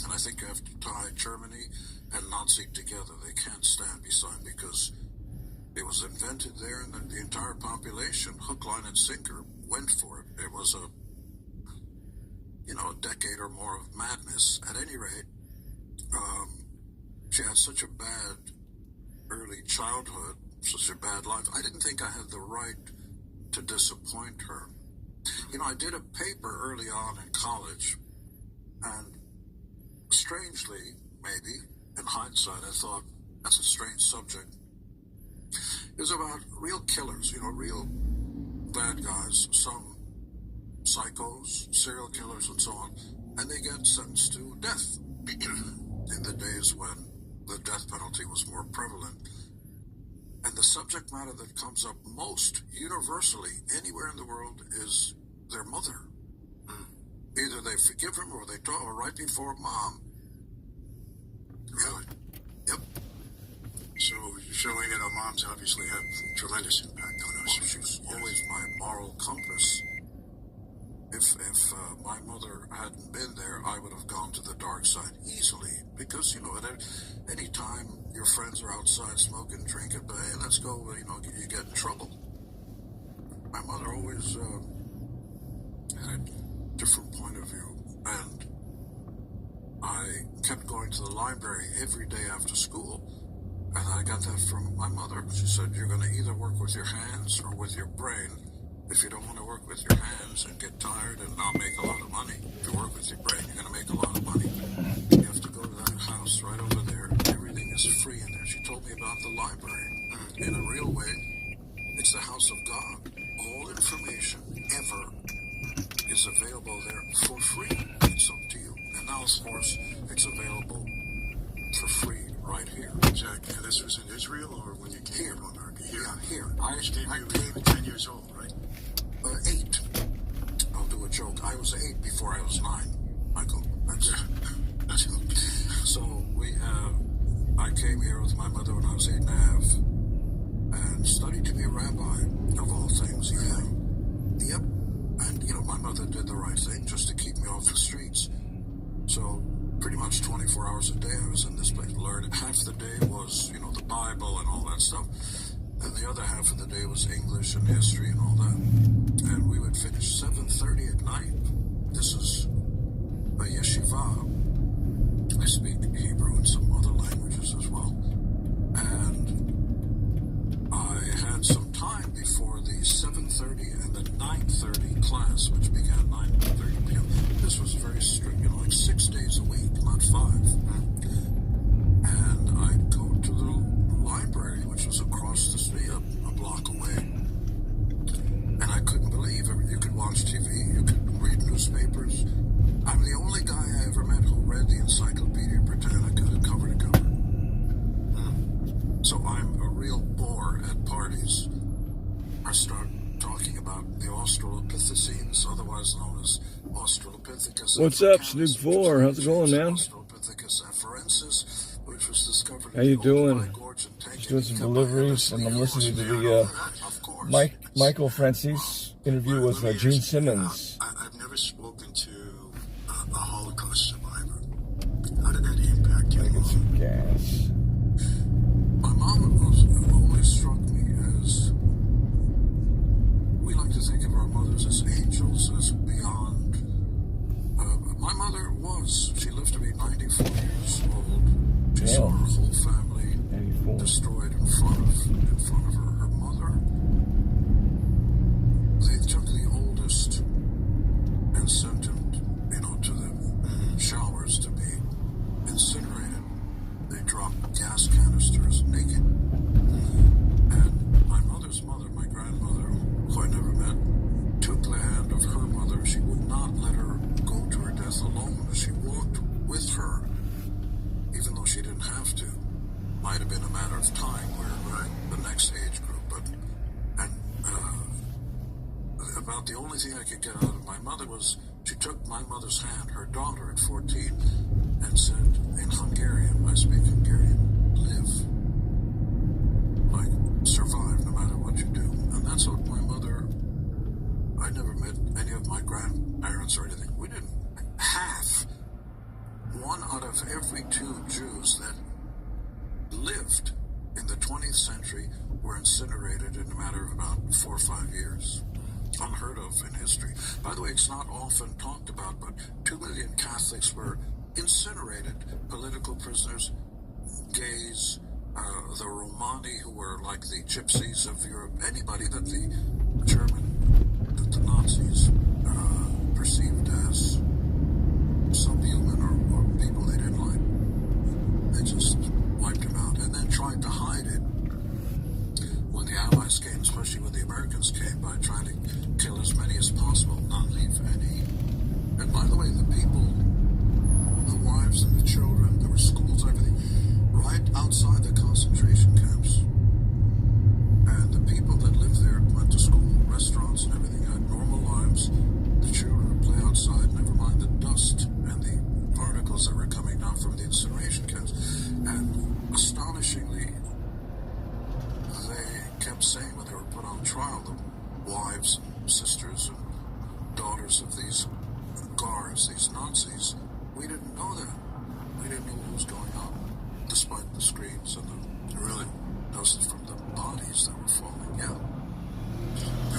And I think you have to tie Germany and Nazi together. They can't stand beside, because it was invented there, and the entire population, hook, line, and sinker, went for it. It was a decade or more of madness. At any rate, she had such a bad early childhood, such a bad life. I didn't think I had the right to disappoint her. You know, I did a paper early on in college, and strangely, maybe, in hindsight, I thought, that's a strange subject. It was about real killers, real bad guys, some psychos, serial killers, and so on, and they get sentenced to death in the days when the death penalty was more prevalent. And the subject matter that comes up most universally anywhere in the world is their mother. Either they forgive him or they talk right before mom. Really? Yep. So you're showing that our moms obviously have tremendous impact on us. Well, she was always my moral compass. If my mother hadn't been there, I would have gone to the dark side easily. Because, at any time your friends are outside smoking, drinking, but hey, let's go, you get in trouble. My mother always had a different point of view. And I kept going to the library every day after school. And I got that from my mother. She said, you're going to either work with your hands or with your brain. If you don't want to work with your hands and get tired and not make a lot of money, if you work with your brain, you're going to make a lot of money. You have to go to that house right over there. Everything is free in there. She told me about the library. In a real way, it's the house of God. All information ever is available there for free. It's up to you. And now, of course, it's available for free right here. Exactly. And this was in Israel, or when you came to America? Here. I came 10 years old, right? 8. I'll do a joke. I was 8 before I was 9, Michael. That's So I came here with my mother when I was 8 and a half, and studied to be a rabbi, of all things. Yeah. Yep. And, my mother did the right thing just to keep 24 hours a day I was in this place learning. Half the day was, the Bible and all that stuff. And the other half of the day was English and history and all that. And we would finish 7:30 at night. This is a yeshiva. I speak Hebrew and some other languages as well. And I had some time before the 7:30 and the 9:30 class, which began 9:30 p.m. This was very strict, like 6 days a week, not 5. And I'd go to the library, which was across the street, a block away. And I couldn't believe it. You could watch TV, you could read newspapers. I'm the only guy I ever met who read the Encyclopedia Britannica cover to cover. So I'm a real bore at parties. I start talking about the Australopithecines, otherwise known as Australopithecus. What's up, Snoop 4? How's it going, man? Australopithecus afarensis, which was discovered. How you doing? Just doing some deliveries, and I'm listening to the Michael Francis interview with Gene Simmons. I've never spoken to a Holocaust survivor. How did that impact you? I get some gas. My mom always struck me as, we like to think of our mothers as angels, as beyond. My mother she lived to be 94 years old. She saw her whole family destroyed in front of her. Her mother, they took the oldest and sent him, to the showers to be incinerated. They dropped gas canisters naked. And my mother's mother, my grandmother, who I never met, took the hand of her mother. She would not let her go to her death alone. She walked with her, even though she didn't have to. Might have been a matter of time where the next age group, about the only thing I could get out of my mother was she took my mother's hand, her daughter at 14, and said in Hungarian, I speak Hungarian, live, like survive no matter what you do. And that's what my mother, I never met any of my grandparents or anything. We didn't have one out of every 2 Jews that lived in the 20th century were incinerated in a matter of about 4 or 5 years. Unheard of in history. By the way, it's not often talked about, but 2 million Catholics were incinerated. Political prisoners, gays, the Romani, who were like the gypsies of Europe, anybody that the Nazis perceived as subhuman or people they didn't like. They just wiped them out and then tried to hide it when the Allies came, especially when the Americans came, by trying to kill as many as possible, not leave any. And by the way, the people, the wives and the children, there were schools, everything, right outside the concentration camps. And the people that lived there went to school, restaurants and everything, had normal lives. The children would play outside, never mind the dust and the particles that were coming down from the incineration camps. And astonishingly, they kept saying when they were put on trial, the wives and sisters and daughters of these guards, these Nazis, we didn't know that. We didn't know what was going on, despite the screams and the dust from the bodies that were falling. Yeah.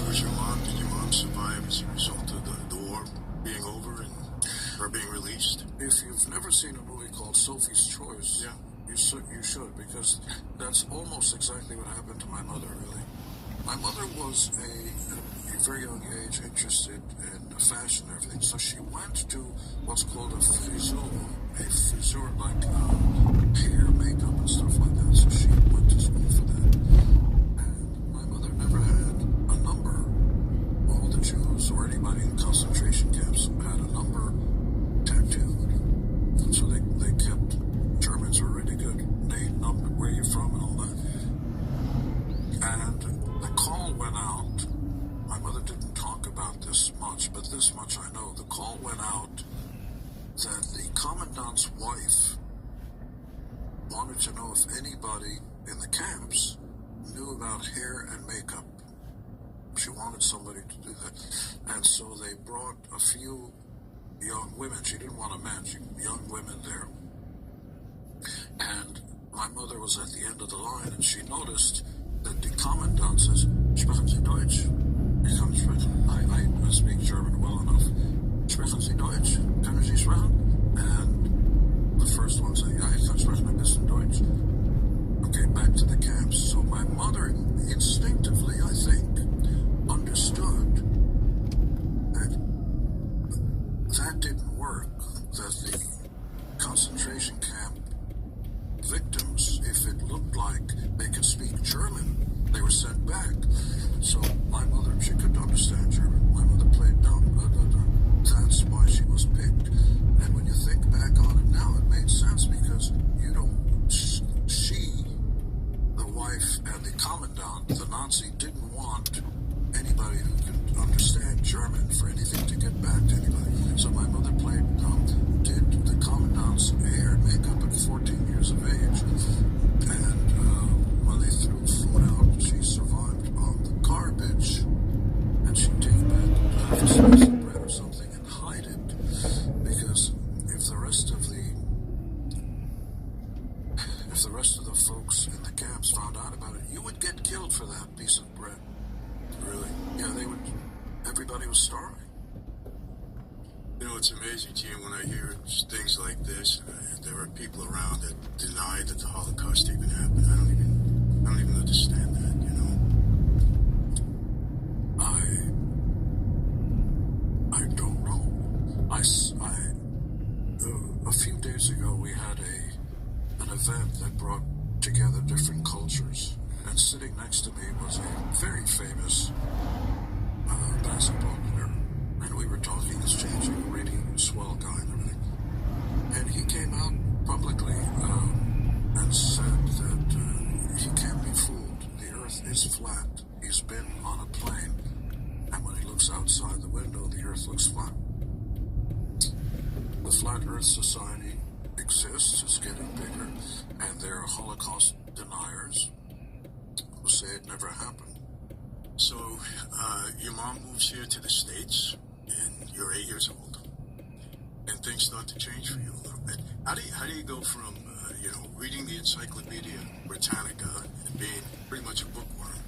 Did your mom survive as a result of the war being over and her being released? If you've never seen a movie called Sophie's Choice, you should, because that's almost exactly what happened to my mother, really. My mother was at a very young age interested in fashion and everything, so she went to what's called a friseur like hair, makeup, and stuff like that. So she went to school for that. And my mother never had a number. All the Jews or anybody in concentration camps had a number tattooed. And so they kept, Germans were really good. Name, number, where you're from, and all that. And the call went out. My mother didn't talk about this much, but this much I know. The call went out that the commandant's wife wanted to know if anybody in the camps knew about hair and makeup. She wanted somebody to do that. And so they brought a few young women. She didn't want a man. Young women there. And my mother was at the end of the line, and she noticed that the commandant says, "Sprechen Sie Deutsch?" Ich kann sprechen. I speak German well enough. "Sprechen Sie Deutsch? Können Sie sprechen?" And the first one said, "Ja, ich kann sprechen ein bisschen Deutsch." Okay, back to the camps. So my mother instinctively, I think, understood that didn't work, that the concentration camp victims, if it looked like they could speak German, they were sent back. So my mother, she couldn't understand German. My mother played dumb. That's why she was picked. And when you think back on it now, it made sense because you don't, she, the wife and the commandant, the Nazi, didn't want anybody who could understand German for anything to get back to anybody. So my mother played dumb, did the commandant's hair and makeup at 14 years of age. And when they threw food out, she survived on the garbage. And she'd take back a slice of bread or something and hide it. Because if the rest of the folks in the camps found out about it, you would get killed for that piece of bread. Really? Yeah, they would. Everybody was starving. You know, it's amazing, Gene, when I hear things like this, there are people around that deny that the Holocaust even happened. I don't even understand that, you know? I don't know. A few days ago, we had an event that brought together different cultures, and sitting next to me was a very famous basketball player, and we were talking, exchanging, a really swell guy and everything. And he came out publicly and said that he can't be fooled. The earth is flat. He's been on a plane, and when he looks outside the window, the earth looks flat. The Flat Earth Society exists, it's getting bigger, and there are Holocaust deniers who say it never happened. So, your mom moves here to the States, and you're 8 years old, and things start to change for you a little bit. How do you go from, reading the Encyclopedia Britannica and being pretty much a bookworm,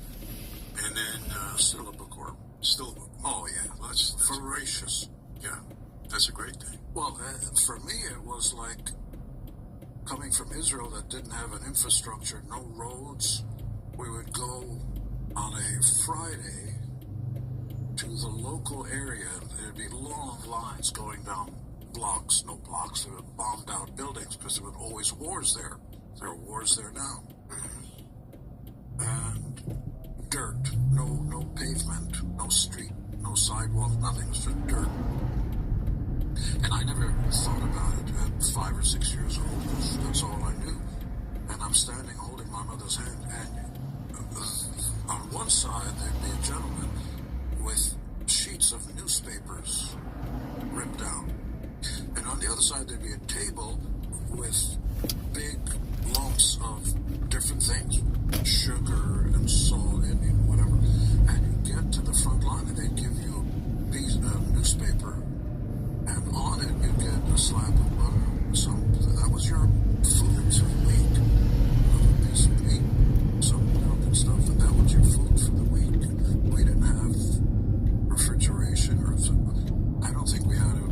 and then... Still a bookworm. Still a bookworm. Oh, yeah. That's voracious. Yeah, that's a great thing. Well, for me, it was like coming from Israel that didn't have an infrastructure, no roads. We would go on a Friday to the local area, and there'd be long lines going down blocks, no blocks, there were bombed out buildings because there were always wars there. There are wars there now. And dirt, no pavement, no street, no sidewalk, nothing, it was just dirt. And I never thought about it at 5 or 6 years old, because that's all I knew. And I'm standing holding my mother's hand, and on one side there'd be a gentleman with sheets of newspapers ripped out. And on the other side there'd be a table with big lumps of different things, sugar and salt and whatever. And you get to the front line and they give you a piece of newspaper, and on it you get a slab of butter. That was your food for the week. Another piece of meat, some milk and stuff, and that was your food for the week. We didn't have refrigeration, or I don't think we had a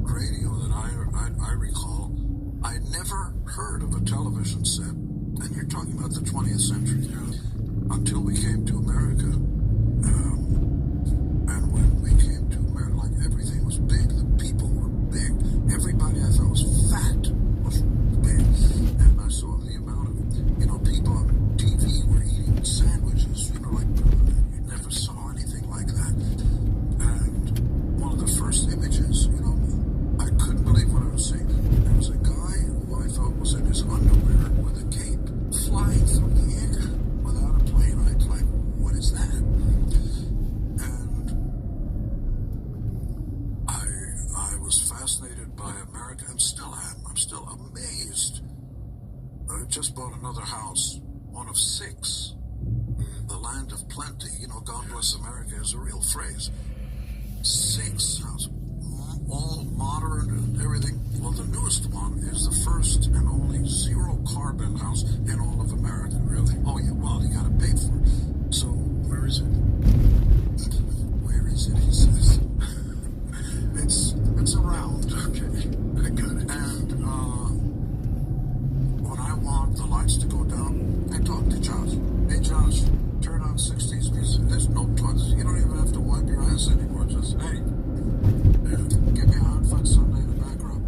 radio that I recall. I never heard of a television set, and you're talking about the 20th century, until we came to America. And when we came to America, like, everything was big. The people were big. Everybody I thought was fat was big. And I saw the amount of, people on TV were eating sandwiches, like, you never saw anything like that. And one of the first images, I couldn't believe what I was seeing. There was a guy who I thought was in his underwear with a cape flying through the air without a plane. I'd like, what is that? And I was fascinated by America, and still am. I'm still amazed. I just bought another house, one of 6. The land of plenty. God bless America is a real phrase. 6 houses. all modern and everything. Well, the newest one is the first and only zero carbon house in all of America, really. Oh, yeah, well, you gotta pay for it. So, where is it? Where is it, he says. It's around. Okay, I got it. And, when I want the lights to go down, I talk to Josh. Hey, Josh, turn on 60s music. There's no toilets. You don't even have to wipe your ass anymore. Just, hey, give me a hot fun Sunday in the background.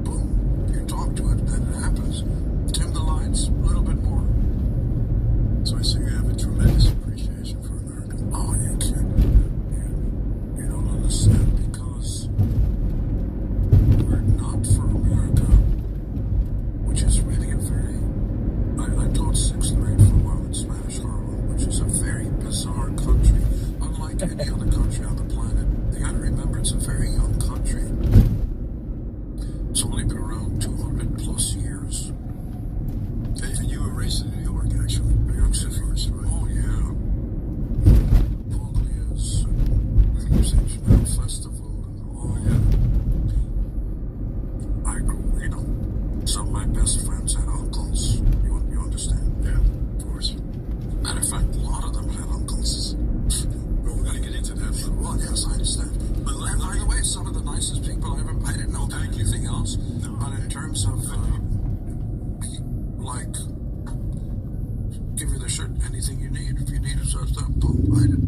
Boom. You talk to it, then it happens. Dim the lights a little bit more. So I see you have a tremendous appreciation for America. Oh, you kid. You don't understand, because we're not for America, which is really a very... I taught 6th grade for a while in Spanish Harlem, which is a very bizarre country, unlike any other country on the planet. You gotta remember, it's a very young country. It's only been around 200 plus years. And you were raised in New York, actually. New York City. First, right? Oh, yeah. Puglia's, St. Jamel Festival, and all I grew, some of my best friends had uncles. You understand? Yeah, of course. Matter of fact, a lot of them had uncles. Well, we're going to get into that. Well, yes, I understand. But by the way, some of the nicest people I didn't know about anything else. No. But in terms of, like, give you the shirt, anything you need. If you need a shirt, boom, I did.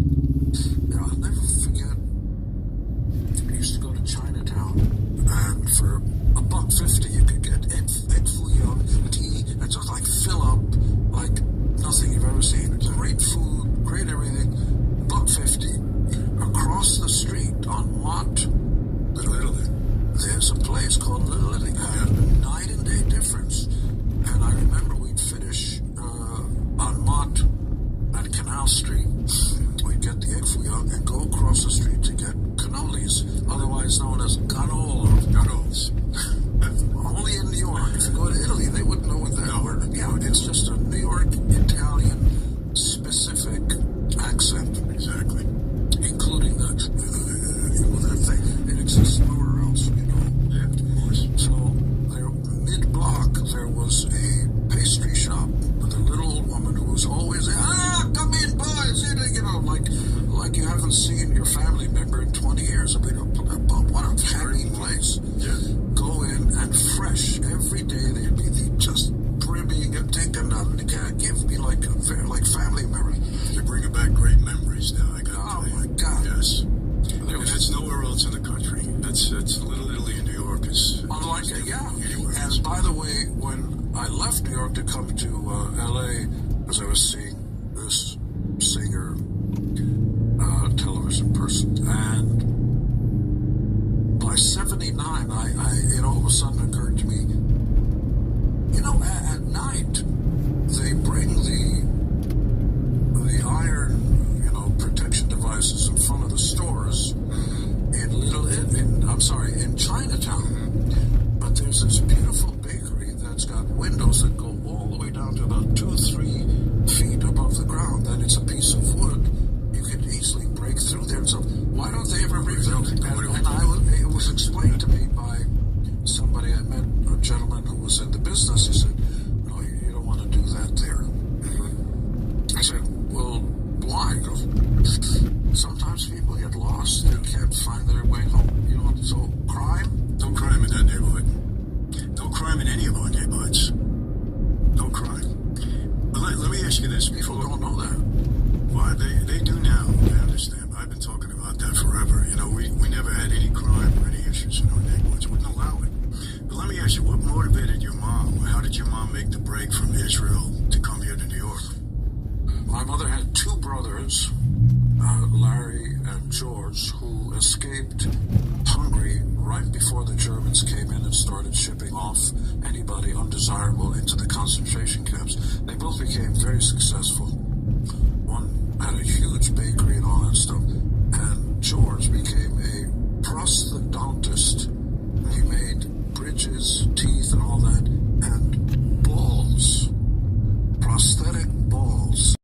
I'll never forget. I used to go to Chinatown, and for $1.50 you could get egg fouillon, tea, and just like fill up like nothing you've ever seen. Great food, great everything. $1.50. Across the street on Mott, Little Italy. there's a place called Little Italy. Night and day difference. And I remember we'd finish on Mott at Canal Street. We'd get the egg fouillon and go across the street to get cannolis, otherwise known as canoles. Only in New York. If you go to Italy, they wouldn't know what that word. Yeah, it's just a New York Italian specific accent. Exactly. Including that thing. It exists nowhere else, Yeah, of course. So there, mid-block, there was a pastry shop with a little old woman who was always, come in, boys, like you haven't seen your family member in 20 years. I mean, what a happy place. Yeah. Go in and fresh every day. They'd be just brimming and taking nothing to give me like family members. You're bringing back great memories now, I got to Oh tell you. my God. Yes. And that's nowhere else in the country. That's Little Italy in New York is... Unlike it, yeah. Anywhere else. And by the way, when I left New York to come to L.A., because I was seeing this singer, television person, and by 79, it all of a sudden occurred to me, at night, they bring the iron, protection devices in front of the stores in Chinatown. But there's this beautiful bakery that's got windows that go all the way down to about 2-3 feet above the ground. And it's a piece of wood. You could easily break through there. So why don't they ever rebuild it? And it was explained to me by somebody I met, a gentleman who was in the business. He said, no, you don't want to do that there. I said, well, why? He goes, sometimes people get lost. They can't find their way home. So crime? No crime in that neighborhood. No crime in any of our neighborhoods. No crime. But let me ask you this. People don't know that. Well, they do now. I understand. I've been talking about that forever. We never had any crime or any issues in our neighborhoods. Wouldn't allow it. But let me ask you, what motivated your mom? How did your mom make the break from Israel to come here to New York? My mother had two brothers, Larry and George, who escaped Hungary right before the Germans came in and started shipping off anybody undesirable into the concentration camps. They both became very successful. One had a huge bakery and all that stuff, and George became a prosthodontist. He made bridges, teeth, and all that, and balls, prosthetic balls.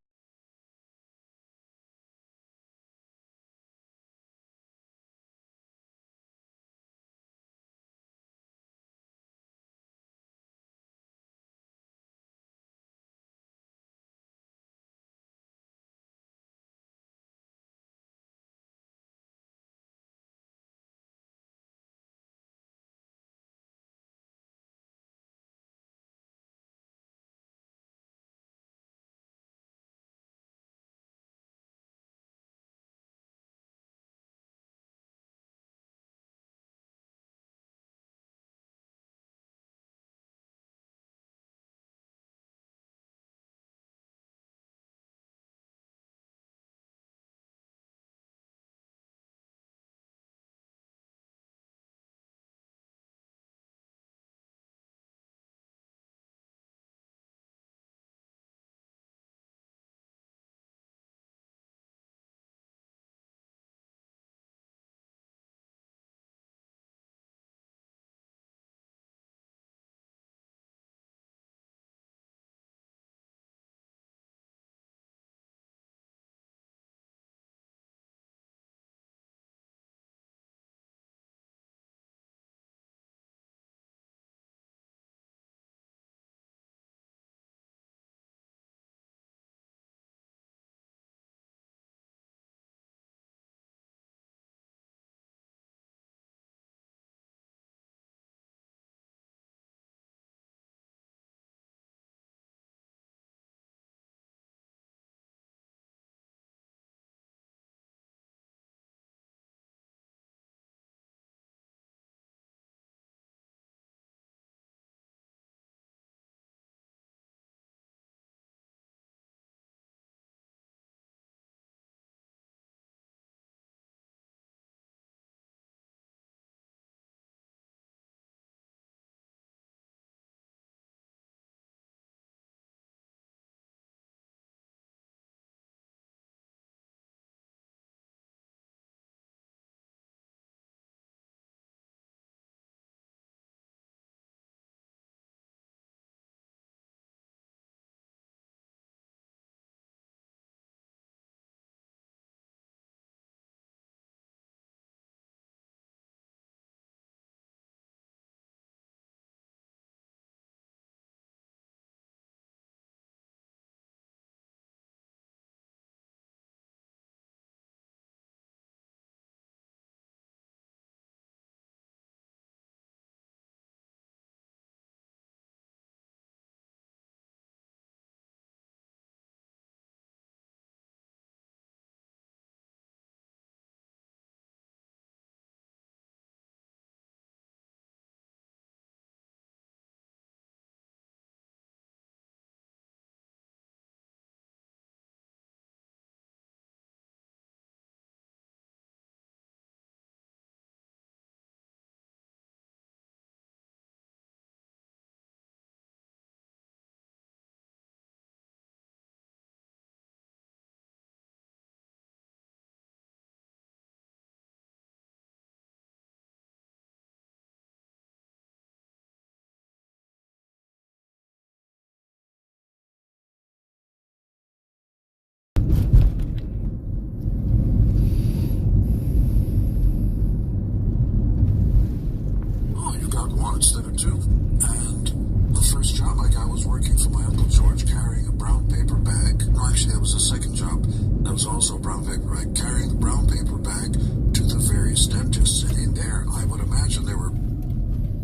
there was also a brown paper bag, carrying the brown paper bag to the various dentists. And in there, I would imagine there were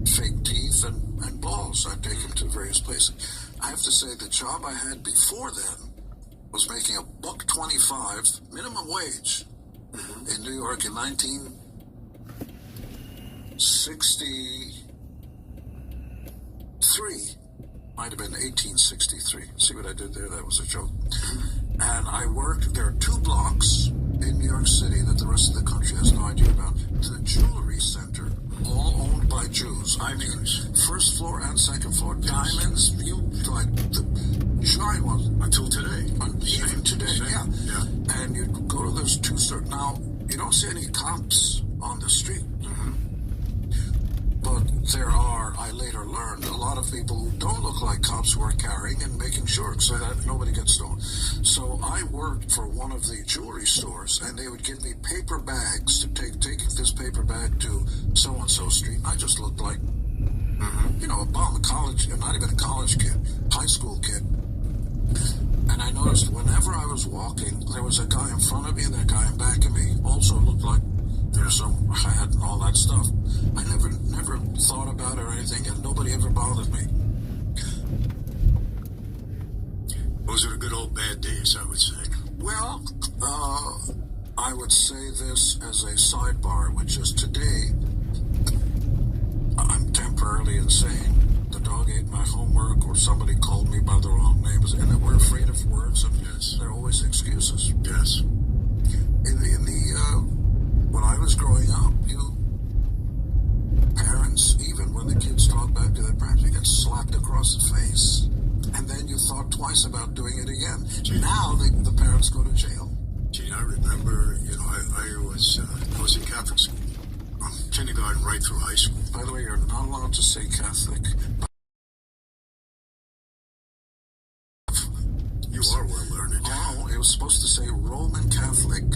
fake teeth and balls. I'd take them to various places. I have to say, the job I had before then was making $1.25 minimum wage in New York in 1963. Might have been 1863. See what I did there? That was a joke. And I worked, there are 2 blocks in New York City that the rest of the country has no idea about. The Jewelry Center, all owned by Jews. I mean, first floor and second floor. Diamonds, like the giant ones. Until today. Even today, yeah. And you go to those 2 stores. Now, you don't see any cops on the street. But there are, I later learned, a lot of people who don't look like cops who are carrying and making sure so that nobody gets stolen. So I worked for one of the jewelry stores, and they would give me paper bags to take this paper bag to so-and-so street. I just looked like, you know, a bum, a college, not even a college kid, high school kid. And I noticed whenever I was walking, there was a guy in front of me and a guy in back of me also looked like there's some hat and all that stuff. I never thought about it or anything, and nobody ever bothered me. Those are the good old bad days, I would say. Well, I would say this as a sidebar, which is today, I'm temporarily insane. The dog ate my homework, or somebody called me by the wrong names, and we're afraid of words, and there are always excuses. Yes. When I was growing up, parents, even when the kids talk back to their parents, you get slapped across the face. And then you thought twice about doing it again. Now the parents go to jail. Gene, I remember, you know, I was in Catholic school, from kindergarten right through high school. By the way, you're not allowed to say Catholic. You are well learned. Oh, it was supposed to say Roman Catholic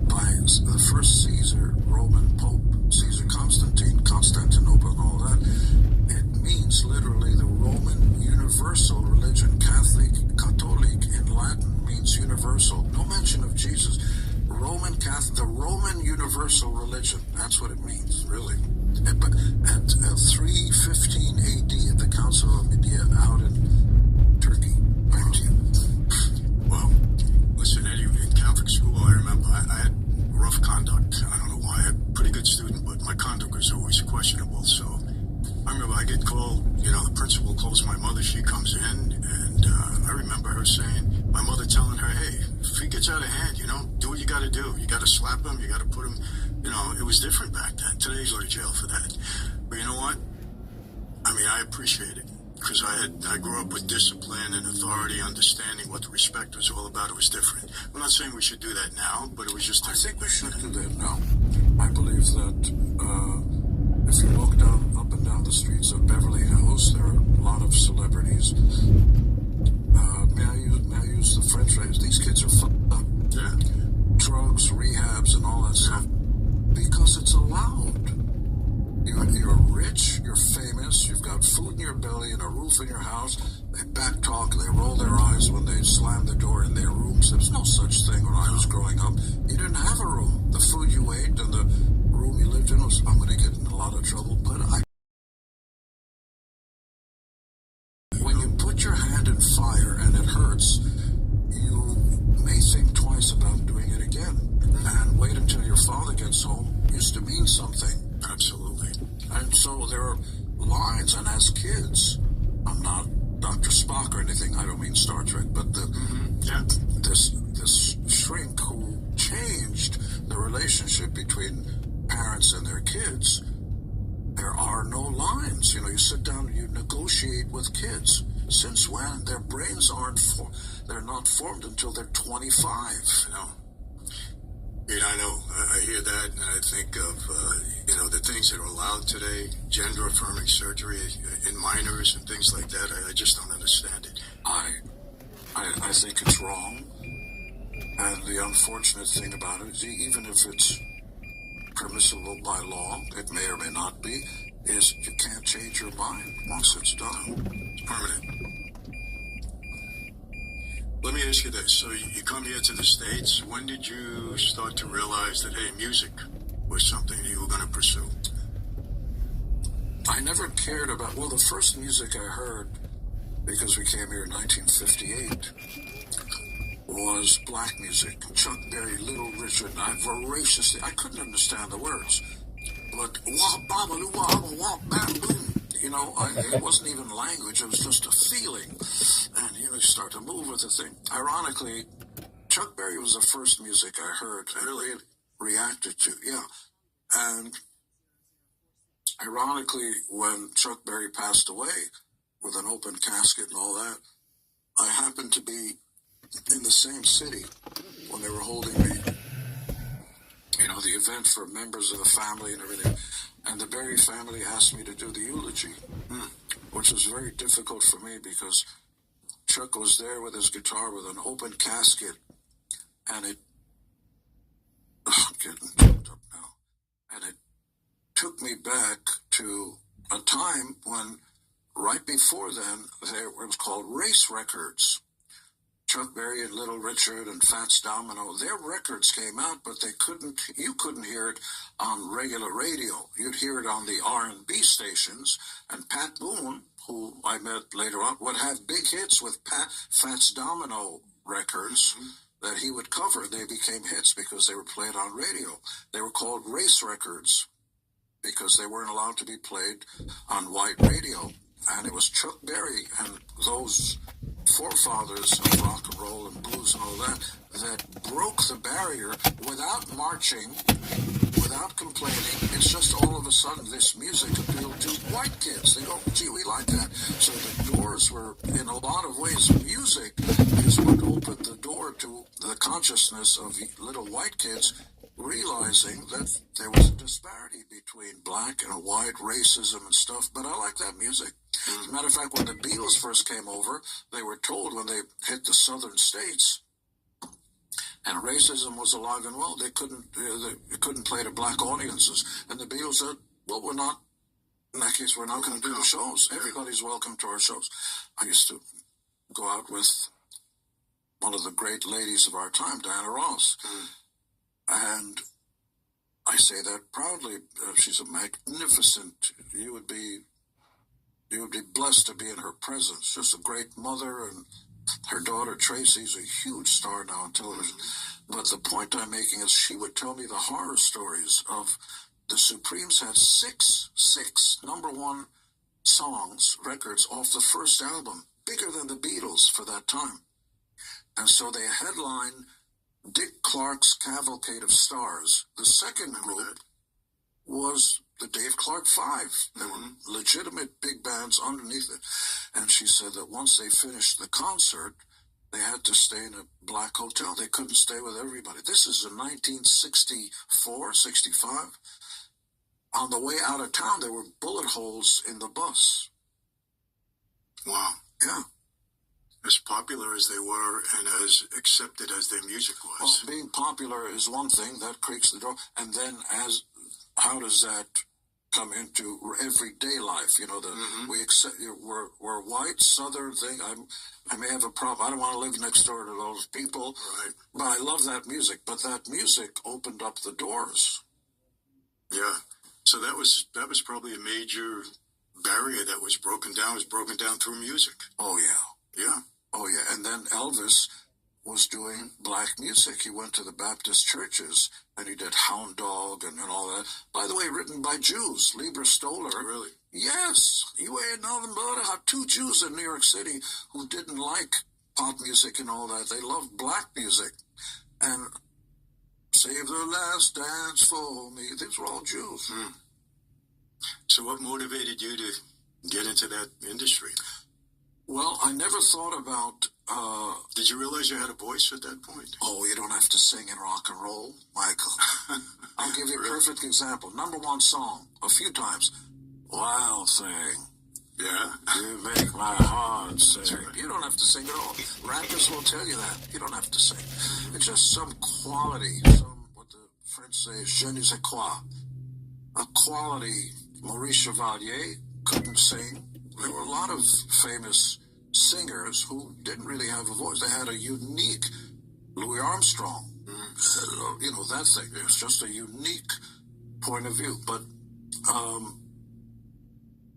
by the first Caesar, Roman Pope, Caesar Constantinople and all that. It means literally the Roman universal religion. Catholic in Latin means universal. No mention of Jesus. Roman Catholic, the Roman universal religion. That's what it means, really. At 315 AD at the Council of Nicaea out in Turkey. Back to you. Well, listen, Eddie, in Catholic school, I remember I had rough conduct. I don't know why. I'm a pretty good student, but my conduct was always questionable. So I remember I get called, you know, the principal calls my mother. She comes in, and I remember her saying, my mother telling her, hey, if he gets out of hand, you know, do what you got to do. You got to slap him. You got to put him, you know, it was different back then. Today you go to jail for that. But you know what? I mean, I appreciate it. Because I grew up with discipline and authority, understanding what the respect was all about. It was different. I'm not saying we should do that now, but it was just different. I think we should do that now. I believe that if you walk up and down the streets of Beverly Hills, there are a lot of celebrities. May I use the French phrase? These kids are fucked up. Yeah. Drugs, rehabs, and all that stuff. Because it's allowed. You're rich, you're famous, you've got food in your belly and a roof in your house. They backtalk, they roll their eyes when they slam the door in their rooms. There's no such thing when I was growing up. You didn't have a room. The food you ate and the room you lived in was, I'm going to get in a lot of trouble, but when you put your hand in fire and it hurts, you may think twice about doing it again. And wait until your father gets home used to mean something. Absolutely. And so there are lines, and as kids, I'm not Dr. Spock or anything, I don't mean Star Trek, but this shrink who changed the relationship between parents and their kids, there are no lines. You know, you sit down and you negotiate with kids. Since when? Their brains they're not formed until they're 25. You know? Yeah, I know. I hear that, and I think of, you know, the things that are allowed today, gender-affirming surgery in minors and things like that. I just don't understand it. I think it's wrong. And the unfortunate thing about it is, even if it's permissible by law, it may or may not be, is you can't change your mind once it's done. It's permanent. Let me ask you this. So you come here to the States. When did you start to realize that, hey, music was something you were going to pursue? I never cared about, well, the first music I heard, because we came here in 1958, was black music. Chuck Berry, Little Richard. I couldn't understand the words. But, wah, baba, loo, wah, wah, bam, boom. You know, it wasn't even language, it was just a feeling. And, you start to move with the thing. Ironically, Chuck Berry was the first music I heard and really reacted to, yeah. And ironically, when Chuck Berry passed away with an open casket and all that, I happened to be in the same city when they were holding the event for members of the family and everything. And the Berry family asked me to do the eulogy, which was very difficult for me because Chuck was there with his guitar with an open casket, and I'm getting choked up now. And it took me back to a time when, right before then, it was called race records. Chuck Berry and Little Richard and Fats Domino, their records came out, but you couldn't hear it on regular radio. You'd hear it on the R&B stations, and Pat Boone, who I met later on, would have big hits with Fats Domino records that he would cover. They became hits because they were played on radio. They were called race records because they weren't allowed to be played on white radio. And it was Chuck Berry and those forefathers of rock and roll and blues and all that broke the barrier without marching, without complaining. It's just all of a sudden this music appealed to white kids. They go, gee, we like that. So the doors were, in a lot of ways, music is what opened the door to the consciousness of little white kids realizing that there was a disparity between black and white racism and stuff, but I like that music. As a matter of fact, when the Beatles first came over, they were told when they hit the southern states, and racism was alive and well, they couldn't play to black audiences. And the Beatles said, well, in that case, we're not going to do the shows. Everybody's welcome to our shows. I used to go out with one of the great ladies of our time, Diana Ross. And I say that proudly. She's a magnificent, you would be blessed to be in her presence. Just a great mother, and her daughter Tracy's a huge star now on television. But the point I'm making is she would tell me the horror stories of the Supremes had six #1 songs, records off the first album, bigger than the Beatles for that time. And so they headlined Dick Clark's Cavalcade of Stars. The second group was the Dave Clark Five. There were legitimate big bands underneath it. And she said that once they finished the concert, they had to stay in a black hotel. They couldn't stay with everybody. This is in 1964, 65. On the way out of town, there were bullet holes in the bus. Wow. Yeah. As popular as they were and as accepted as their music was. Well, being popular is one thing, that creaks the door. And then how does that come into everyday life? We accept, we're white, Southern thing. I may have a problem. I don't want to live next door to those people, right. But I love that music. But that music opened up the doors. Yeah. So that was probably a major barrier that was broken down. It was broken down through music. Oh, yeah. Yeah. Oh, yeah. And then Elvis was doing black music. He went to the Baptist churches, and he did Hound Dog and all that. By the way, written by Jews. Lieber Stoller. Really? Yes. You ain't nothing but 2 Jews in New York City who didn't like pop music and all that. They loved black music. And Save the Last Dance for Me. These were all Jews. So what motivated you to get into that industry? Well, I never thought about... Did you realize you had a voice at that point? Oh, you don't have to sing in rock and roll, Michael. I'll give you a perfect example. #1 song, a few times. Wild Thing. Yeah. You make my heart sing. Right. You don't have to sing at all. Rappers will tell you that. You don't have to sing. It's just some quality, what the French say, je ne sais quoi. A quality. Maurice Chevalier couldn't sing. There were a lot of famous singers who didn't really have a voice. They had a unique Louis Armstrong, that thing. It was just a unique point of view. But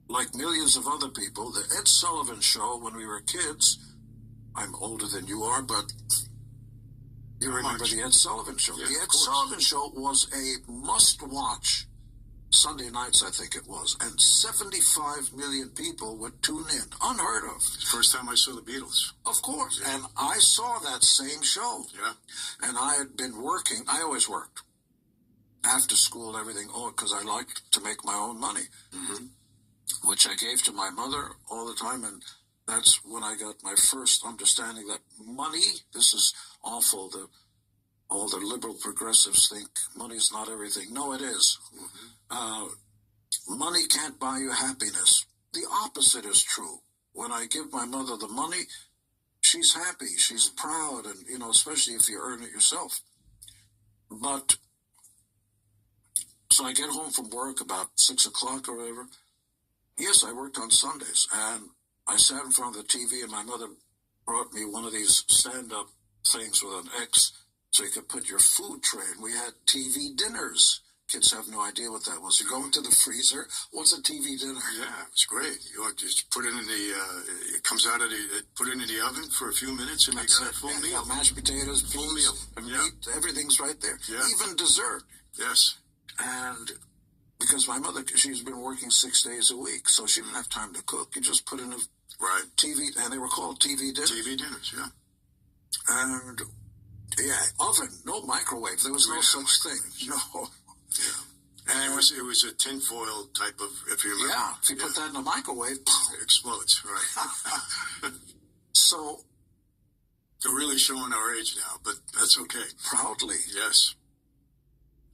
like millions of other people, the Ed Sullivan Show, when we were kids, I'm older than you are, but you remember the Ed Sullivan Show. Yeah, The Ed Sullivan Show was a must-watch Sunday nights, I think it was, and 75 million people would tune in. Unheard of. First time I saw the Beatles. Of course. Yeah. And I saw that same show. Yeah. And I had been working. I always worked. After school, everything. Because I liked to make my own money, which I gave to my mother all the time. And that's when I got my first understanding that money, this is awful. All the liberal progressives think money's not everything. No, it is. Money can't buy you happiness. The opposite is true. When I give my mother the money, she's happy, she's proud, and, especially if you earn it yourself. But, so I get home from work about 6 o'clock or whatever. Yes, I worked on Sundays, and I sat in front of the TV, and my mother brought me one of these stand-up things with an X, so you could put your food tray, and we had TV dinners. Kids have no idea what that was. You go into the freezer. What's a TV dinner? Yeah, it's great. You just put it in it comes out of put it in the oven for a few minutes, and you got a full meal. Mashed potatoes, full meal, meat, everything's right there. Yeah. Even dessert. Yes. And because my mother, she's been working 6 days a week, so she didn't have time to cook. You just put in a TV, and they were called TV dinners. TV dinners, yeah. And oven, no microwave. There was no such thing. No. Yeah. And it was a tinfoil type of, if you remember. Yeah, if you put that in a microwave, it explodes, right. So. We're really showing our age now, but that's okay. Proudly. Yes.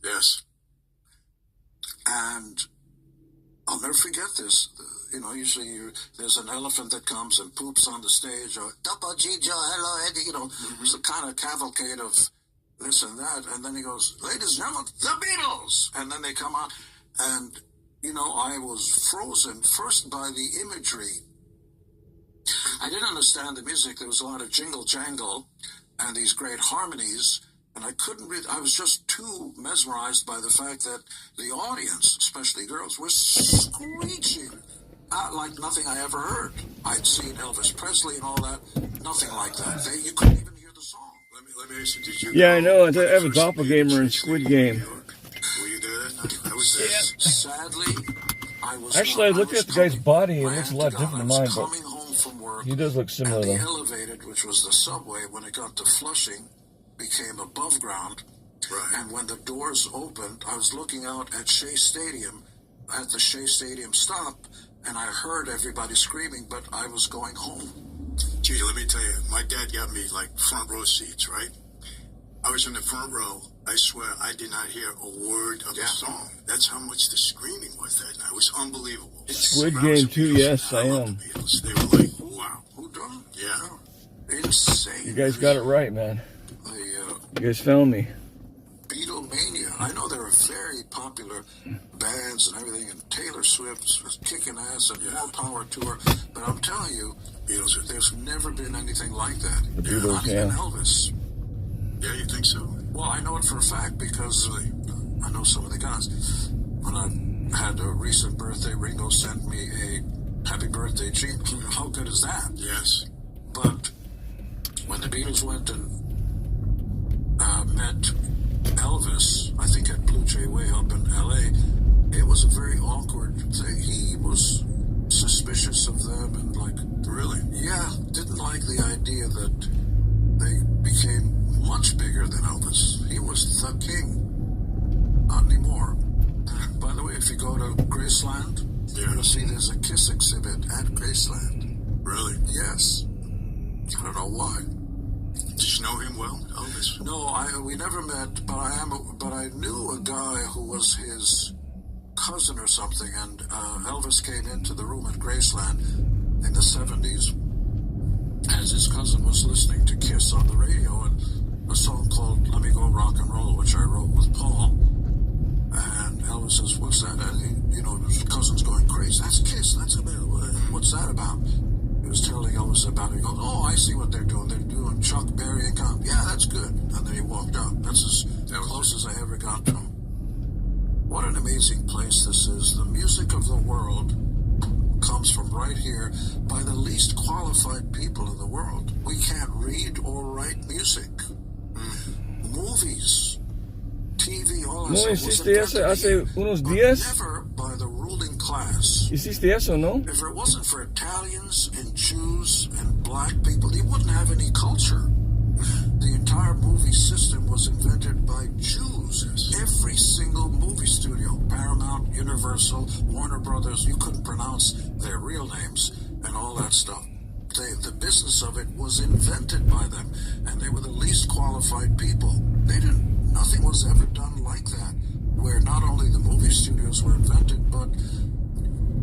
Yes. And I'll never forget this. Usually there's an elephant that comes and poops on the stage, or Topo Gigio, hello, Eddie, it's a kind of cavalcade of this and that, and then he goes, ladies and gentlemen, the Beatles! And then they come out, and, I was frozen first by the imagery. I didn't understand the music. There was a lot of jingle jangle and these great harmonies, and I couldn't read. I was just too mesmerized by the fact that the audience, especially girls, were screeching out like nothing I ever heard. I'd seen Elvis Presley and all that. Nothing like that. You couldn't even hear the song. Let me ask you, did you? Yeah, I know. I have a doppelganger in Squid Game. Were you there that night? I was there. Sadly, I was. Actually, I looked at the guy's body. It looks a lot different than mine, but he does look similar, and the though. elevated, which was the subway, when it got to Flushing, became above ground. Right. And when the doors opened, I was looking out at Shea Stadium, at the Shea Stadium stop, and I heard everybody screaming, but I was going home. Gee, let me tell you, my dad got me like front row seats, right? I was in the front row. I swear I did not hear a word of the song. That's how much the screaming was that night. It was unbelievable. Squid Game too, yes, I am. They were like, wow. Who done? Yeah. Insane. You guys got it right, man. You guys found me. Beatlemania. I know there are very popular bands and everything, and Taylor Swift was kicking ass and more power to her. But I'm telling you, there's never been anything like that. The Beatles, Not even Elvis. Yeah, you think so? Well, I know it for a fact because I know some of the guys. When I had a recent birthday, Ringo sent me a happy birthday gene. How good is that? Yes. But when the Beatles went and met Elvis, I think at Blue Jay Way up in L.A., it was a very awkward thing. He was suspicious of them and really? Yeah, didn't like the idea that they became much bigger than Elvis. He was the king. Not anymore. By the way, if you go to Graceland, you'll see there's a Kiss exhibit at Graceland. Really? Yes. I don't know why. Did you know him well, Elvis? No, we never met, but I knew a guy who was his cousin or something, and Elvis came into the room at Graceland in the 70s as his cousin was listening to Kiss on the radio, and a song called Let Me Go Rock and Roll, which I wrote with Paul. And Elvis says, what's that? And his cousin's going crazy. That's Kiss. That's about, what's that about? was telling Elvis about it. He goes, "Oh, I see what they're doing. They're doing Chuck Berry and Count. Yeah, that's good." And then he walked out. That's as close as I ever got to him. What an amazing place this is. The music of the world comes from right here by the least qualified people in the world. We can't read or write music. Movies, TV, all that No stuff hiciste eso hace unos but días. never by the ruling class. Hiciste eso, ¿no? If it wasn't for Italians and Jews and black people, you wouldn't have any culture. The entire movie system was invented by Jews. Every single movie studio, Paramount, Universal, Warner Brothers, you couldn't pronounce their real names and all that stuff. The business of it was invented by them, and they were the least qualified people. Nothing was ever done like that, where not only the movie studios were invented, but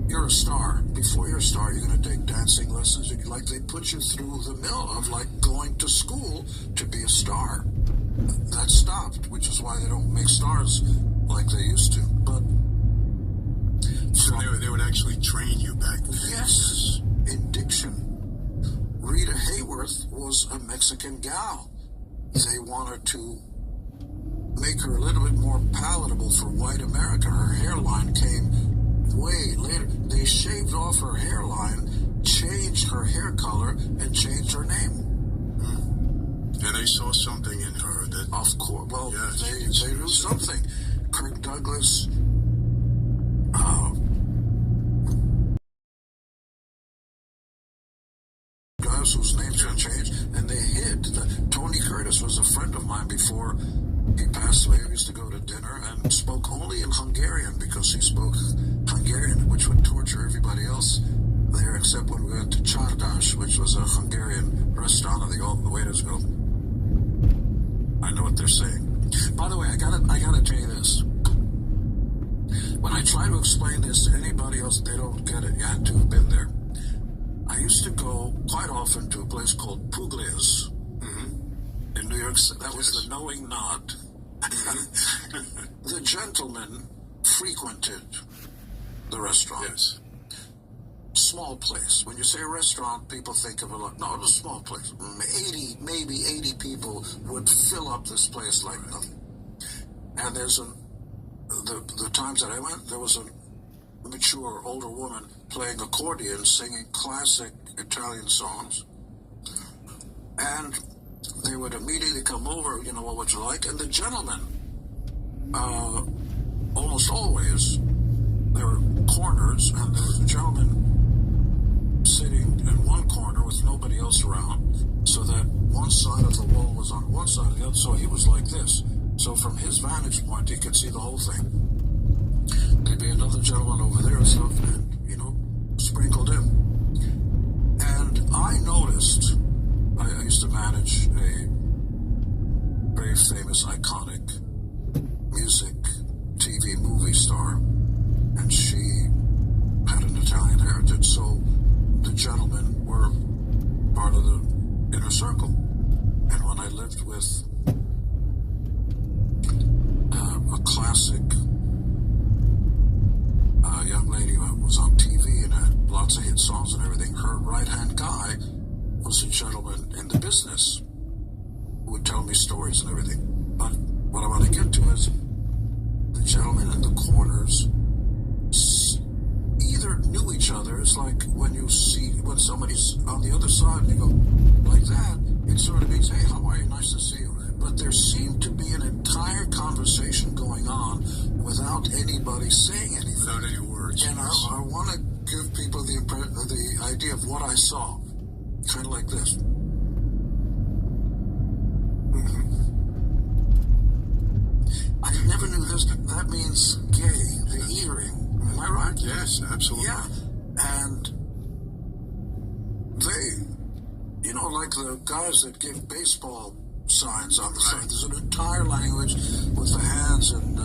you're a star. Before you're a star, you're going to take dancing lessons. Like they put you through the mill of like going to school to be a star. That stopped, which is why they don't make stars like they used to. But so they would actually train you back then. Yes, in diction. Rita Hayworth was a Mexican gal. They wanted to make her a little bit more palatable for white America. Her hairline came way later. They shaved off her hairline, changed her hair color, and changed her name. And they saw something in her that... Of course. Well, yes, they knew something. Kirk Douglas... guys whose names were changed, and they hid. Tony Curtis was a friend of mine before he passed away. I used to go to dinner and spoke only in Hungarian because he spoke Hungarian, which would torture everybody else there, except when we went to Csardas, which was a Hungarian restaurant, and all the waiters go, "I know what they're saying." By the way, I gotta tell you this. When I try to explain this to anybody else, they don't get it. You had to have been there. I used to go quite often to a place called Puglia's in New York City. That was the knowing nod. The gentleman frequented the restaurant. Yes. Small place. When you say restaurant, people think of a lot. No, it was a small place. 80 people would fill up this place like nothing. And there's the times that I went, there was a mature older woman playing accordion, singing classic Italian songs, and they would immediately come over, what would you like? And the gentleman, almost always, there were corners, and there was a gentleman sitting in one corner with nobody else around, so that one side of the wall was on one side of the other, so he was like this. So from his vantage point, he could see the whole thing. Maybe another gentleman over there or stuff, and, sprinkled in. And I noticed, I used to manage a very famous, iconic music TV movie star, and she had an Italian heritage, so the gentlemen were part of the inner circle. And when I lived with a classic young lady who was on TV and had lots of hit songs and everything, her right-hand guy was a gentleman in the business who would tell me stories and everything. But what I want to get to is the gentlemen in the corners either knew each other. It's like when somebody's on the other side and you go like that, it sort of means, "Hey, how are you? Nice to see you." But there seemed to be an entire conversation going on without anybody saying anything. Without any words. And I want to give people the idea of what I saw. Kind of like this. I never knew this. That means gay, the earring. Am I right? Yes, absolutely. Yeah. And they, like the guys that give baseball signs on the side, there's an entire language with the hands and,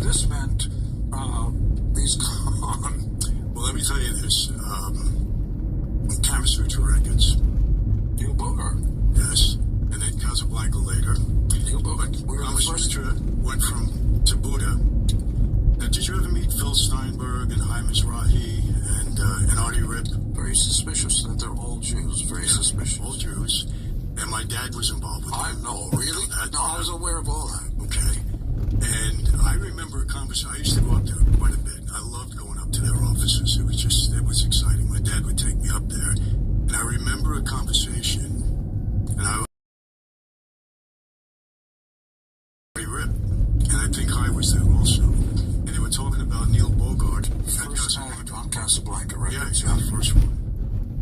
This meant he's gone. Well, let me tell you this. Camasutra Records. Neil Bogart. Yes. And then Casablanca later. Neil Bogart. Camasutra went to Buddha. Now, did you ever meet Phil Steinberg and Hyman Rahi and Artie Rip. Very suspicious that they're all Jews. Very suspicious. All Jews. And my dad was involved with I them. know, really? No, I was aware of all that. Okay. And I remember a conversation. I used to go up there quite a bit. I loved going up to their offices. It was exciting. My dad would take me up there. And I remember a conversation, and I Rip, and I think I was there also. And they were talking about Neil Bogart. First time on Casablanca, right? Yeah, the first one.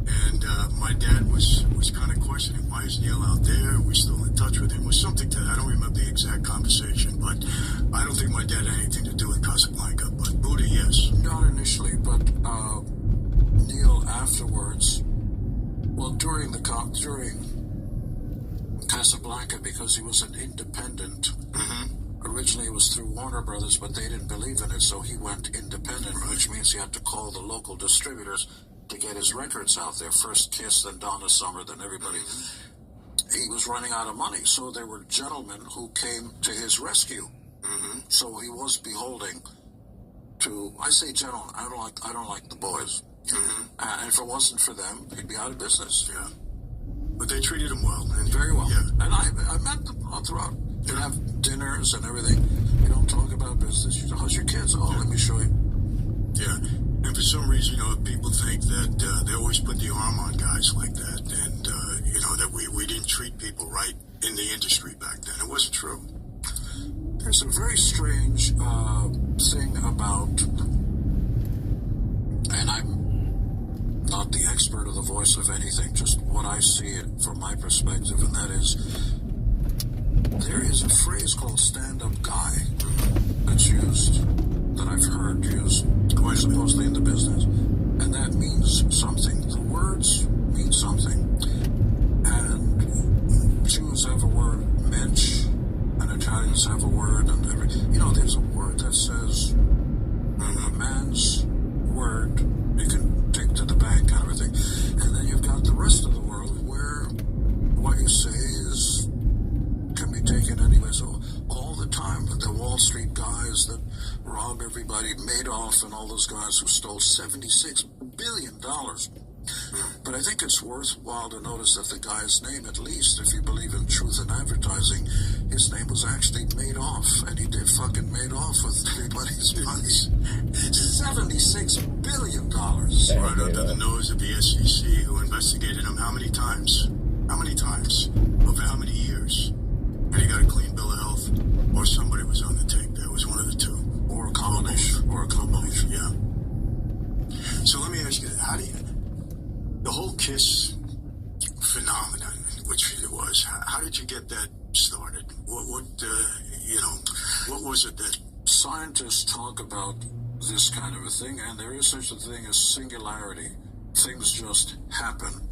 And my dad was kind of questioning, why is Neil out there? We're still in touch with him. It was something to that. I don't remember the exact conversation, but I don't think my dad had anything to do with Casablanca. But Buddha, yes. Not initially, but Neil afterwards. Well, during Casablanca, because he was an independent. Originally it was through Warner Brothers, but they didn't believe in it, so he went independent, which means he had to call the local distributors to get his records out there. First Kiss, then Donna Summer, then everybody. He was running out of money, so there were gentlemen who came to his rescue. So he was beholding to, I say gentlemen, I don't like the boys. And if it wasn't for them, he'd be out of business. Yeah. But they treated him well. And very well. Yeah. And I met them all throughout. They'd have dinners and everything. You don't talk about business. You say, how's your kids? Oh, let me show you. Yeah. And for some reason, people think that they always put the arm on guys like that. And, that we didn't treat people right in the industry back then. It wasn't true. There's a very strange thing about, and I'm not the expert of the voice of anything, just what I see it from my perspective, and that is, there is a phrase called stand-up guy that's used, that I've heard used quite supposedly in the business, and that means something. The words mean something. And Jews have a word, mensch, and Italians have a word, and there's a word that says a man's word you can take to the bank, kind of a thing. And then you've got the rest of the world where what you say can be taken anyway. So all the time, the Wall Street guys that rob everybody, Madoff and all those guys who stole $76 billion. But I think it's worthwhile to notice that the guy's name, at least if you believe in truth in advertising, his name was actually Madoff, and he did fucking Madoff with everybody's money. $76 billion. Right under the nose of the SEC, who investigated him how many times? How many times? Over how many years? And he got a clean bill of health, or somebody was on the tape there. It was one of the two. Or a combination. Yeah. So let me ask you, the whole KISS phenomenon, which it was, how did you get that started? What was it that... Scientists talk about this kind of a thing, and there is such a thing as singularity. Things just happen.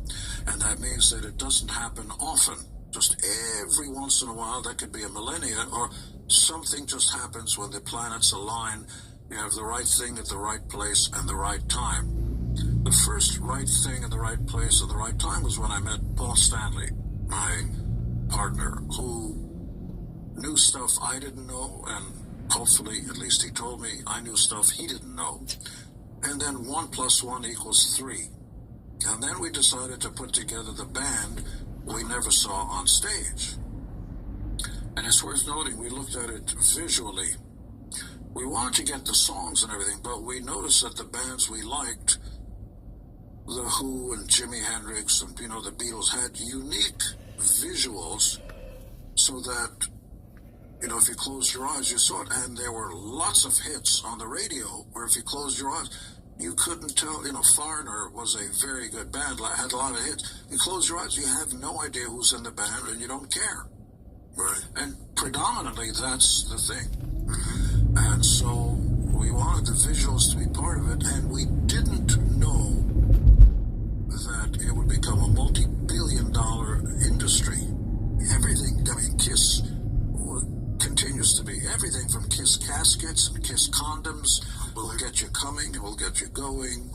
And that means that it doesn't happen often. Just every once in a while, that could be a millennia, or something just happens when the planets align. You have the right thing at the right place and the right time. The first right thing in the right place at the right time was when I met Paul Stanley, my partner, who knew stuff I didn't know, and hopefully, at least he told me, I knew stuff he didn't know. And then 1 + 1 = 3. And then we decided to put together the band we never saw on stage. And it's worth noting, we looked at it visually. We wanted to get the songs and everything, but we noticed that the bands we liked, The Who and Jimi Hendrix and, the Beatles, had unique visuals so that, if you closed your eyes, you saw it. And there were lots of hits on the radio where if you closed your eyes, you couldn't tell. Foreigner was a very good band, had a lot of hits. You close your eyes, you have no idea who's in the band, and you don't care. Right. And predominantly, that's the thing. And so we wanted the visuals to be part of it, and we didn't know that it would become a multi-billion-dollar industry. Everything, KISS continues to be everything from KISS caskets and KISS condoms. We'll get you coming, and we'll get you going.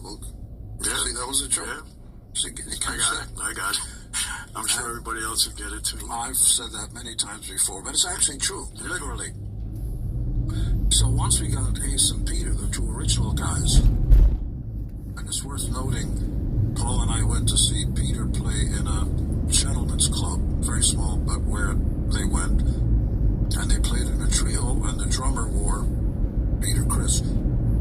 See, that was a joke. Yeah. See, I got it. I'm sure everybody else will get it too. I've said that many times before, but it's actually true, literally. So once we got Ace and Peter, the two original guys, and And it's worth noting, Paul and I went to see Peter play in a gentleman's club, very small, but where they went. And they played in a trio, and the drummer wore, Peter Chris,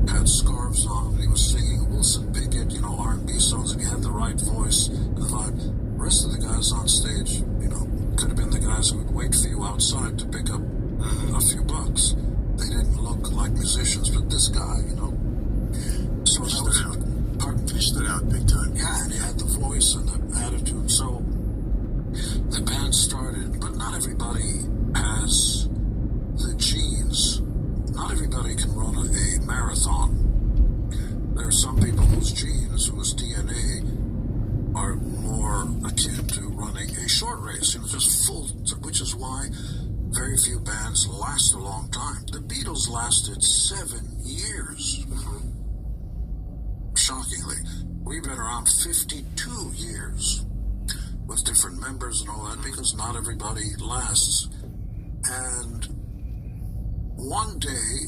had scarves on, and he was singing Wilson Pickett, you know, R&B songs, and he had the right voice and the vibe. The rest of the guys on stage, you know, could have been the guys who would wait for you outside to pick up a few bucks. They didn't look like musicians, but this guy, you know. So that was Pardon, finished it out big time. Yeah, and he had the voice and the attitude. So the band started, but not everybody has the genes. Not everybody can run a marathon. There are some people whose genes, whose DNA are more akin to running a short race, you know, just full, which is why very few bands last a long time. The Beatles lasted 7 years. Shockingly. We've been around 52 years with different members and all that, because not everybody lasts. And one day,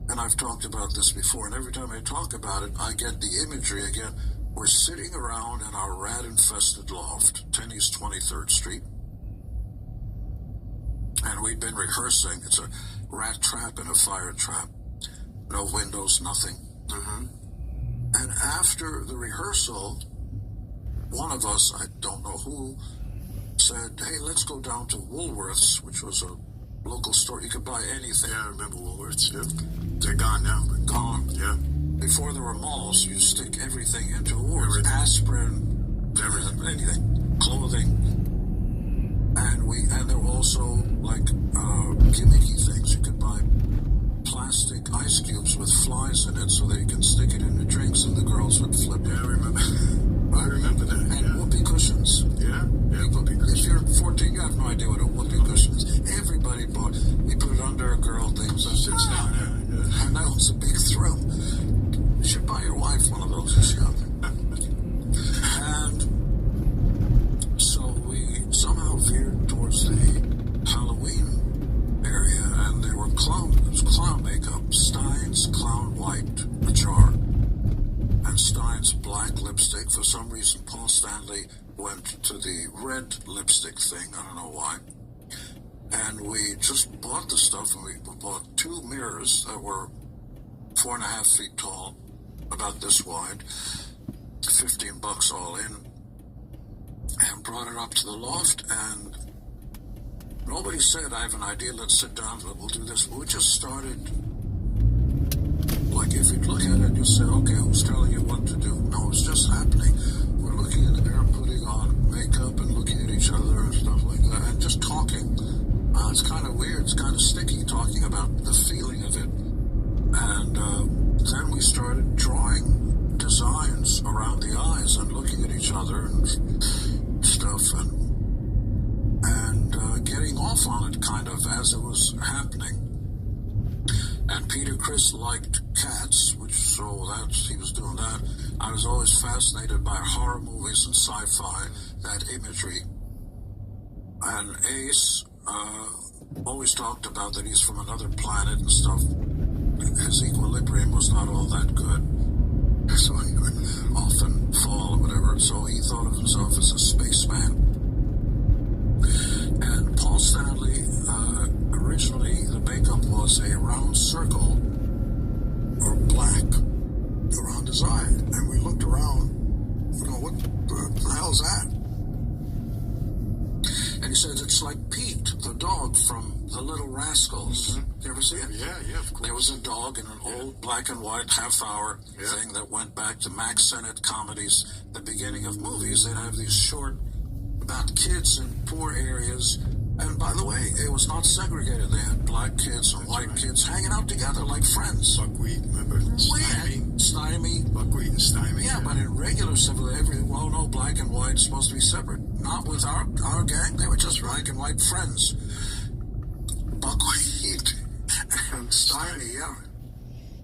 and I've talked about this before, and every time I talk about it, I get the imagery again. We're sitting around in our rat-infested loft, 10 East 23rd Street, and we'd been rehearsing. It's a rat trap and a fire trap. No windows, nothing. And after the rehearsal, one of us, I don't know who, said, hey, let's go down to Woolworths, which was a local store. You could buy anything. Yeah, I remember Woolworths. Yeah. They're gone now, but Gone. yeah. Before there were malls, you stick everything into Woolworths. Aspirin, everything, anything, clothing. And there were also like gimmicky things. You could buy plastic ice cubes with flies in it so that you can stick it in the drinks and the girls would flip it. Yeah, I remember. I remember that. And whoopee cushions. Yeah, whoopee cushions. If you're 14, you have no idea what a whoopee cushion is. Everybody bought it. You put it under a girl, things that sits down. And that was a big thrill. You should buy your wife one of those. She's young. And so we somehow veered towards the Halloween area, and there were clown makeup, Stein's Clown White, a jar, and Stein's black lipstick. For some reason, Paul Stanley went to the red lipstick thing. I don't know why. And we just bought the stuff, and we bought 2 mirrors that were 4.5 feet tall, about this wide, $15 all in, and brought it up to the loft. And nobody said, I have an idea, let's sit down, we'll do this. We just started, like, if you look at it, you say, okay, who's telling you what to do? No, it's just happening. We're looking in the mirror, putting on makeup and looking at each other and stuff like that, and just talking. It's kind of weird, it's kind of sticky, talking about the feeling of it. And then we started drawing designs around the eyes and looking at each other and stuff, and getting off on it kind of as it was happening. And Peter Chris liked cats, so he was doing that. I was always fascinated by horror movies and sci-fi, that imagery. And Ace always talked about that he's from another planet and stuff. His equilibrium was not all that good, so he would often fall or whatever. So he thought of himself as a spaceman. And Paul Stanley, originally the makeup was a round circle or black around his eye. And we looked around, what the hell's that? And he said, it's like Pete, the dog from The Little Rascals. You ever see it? Yeah, of course. There was a dog in an old black and white half-hour thing that went back to Max Sennett comedies. The beginning of movies, they'd have these short, about kids in poor areas. And by the way, it was not segregated. They had black kids and white kids hanging out together like friends. Buckwheat, remember? Stymie. Buckwheat and Stymie. Yeah, but in regular civil, no, black and white supposed to be separate. Not with our gang. They were just black and white friends. Buckwheat and Stymie, yeah.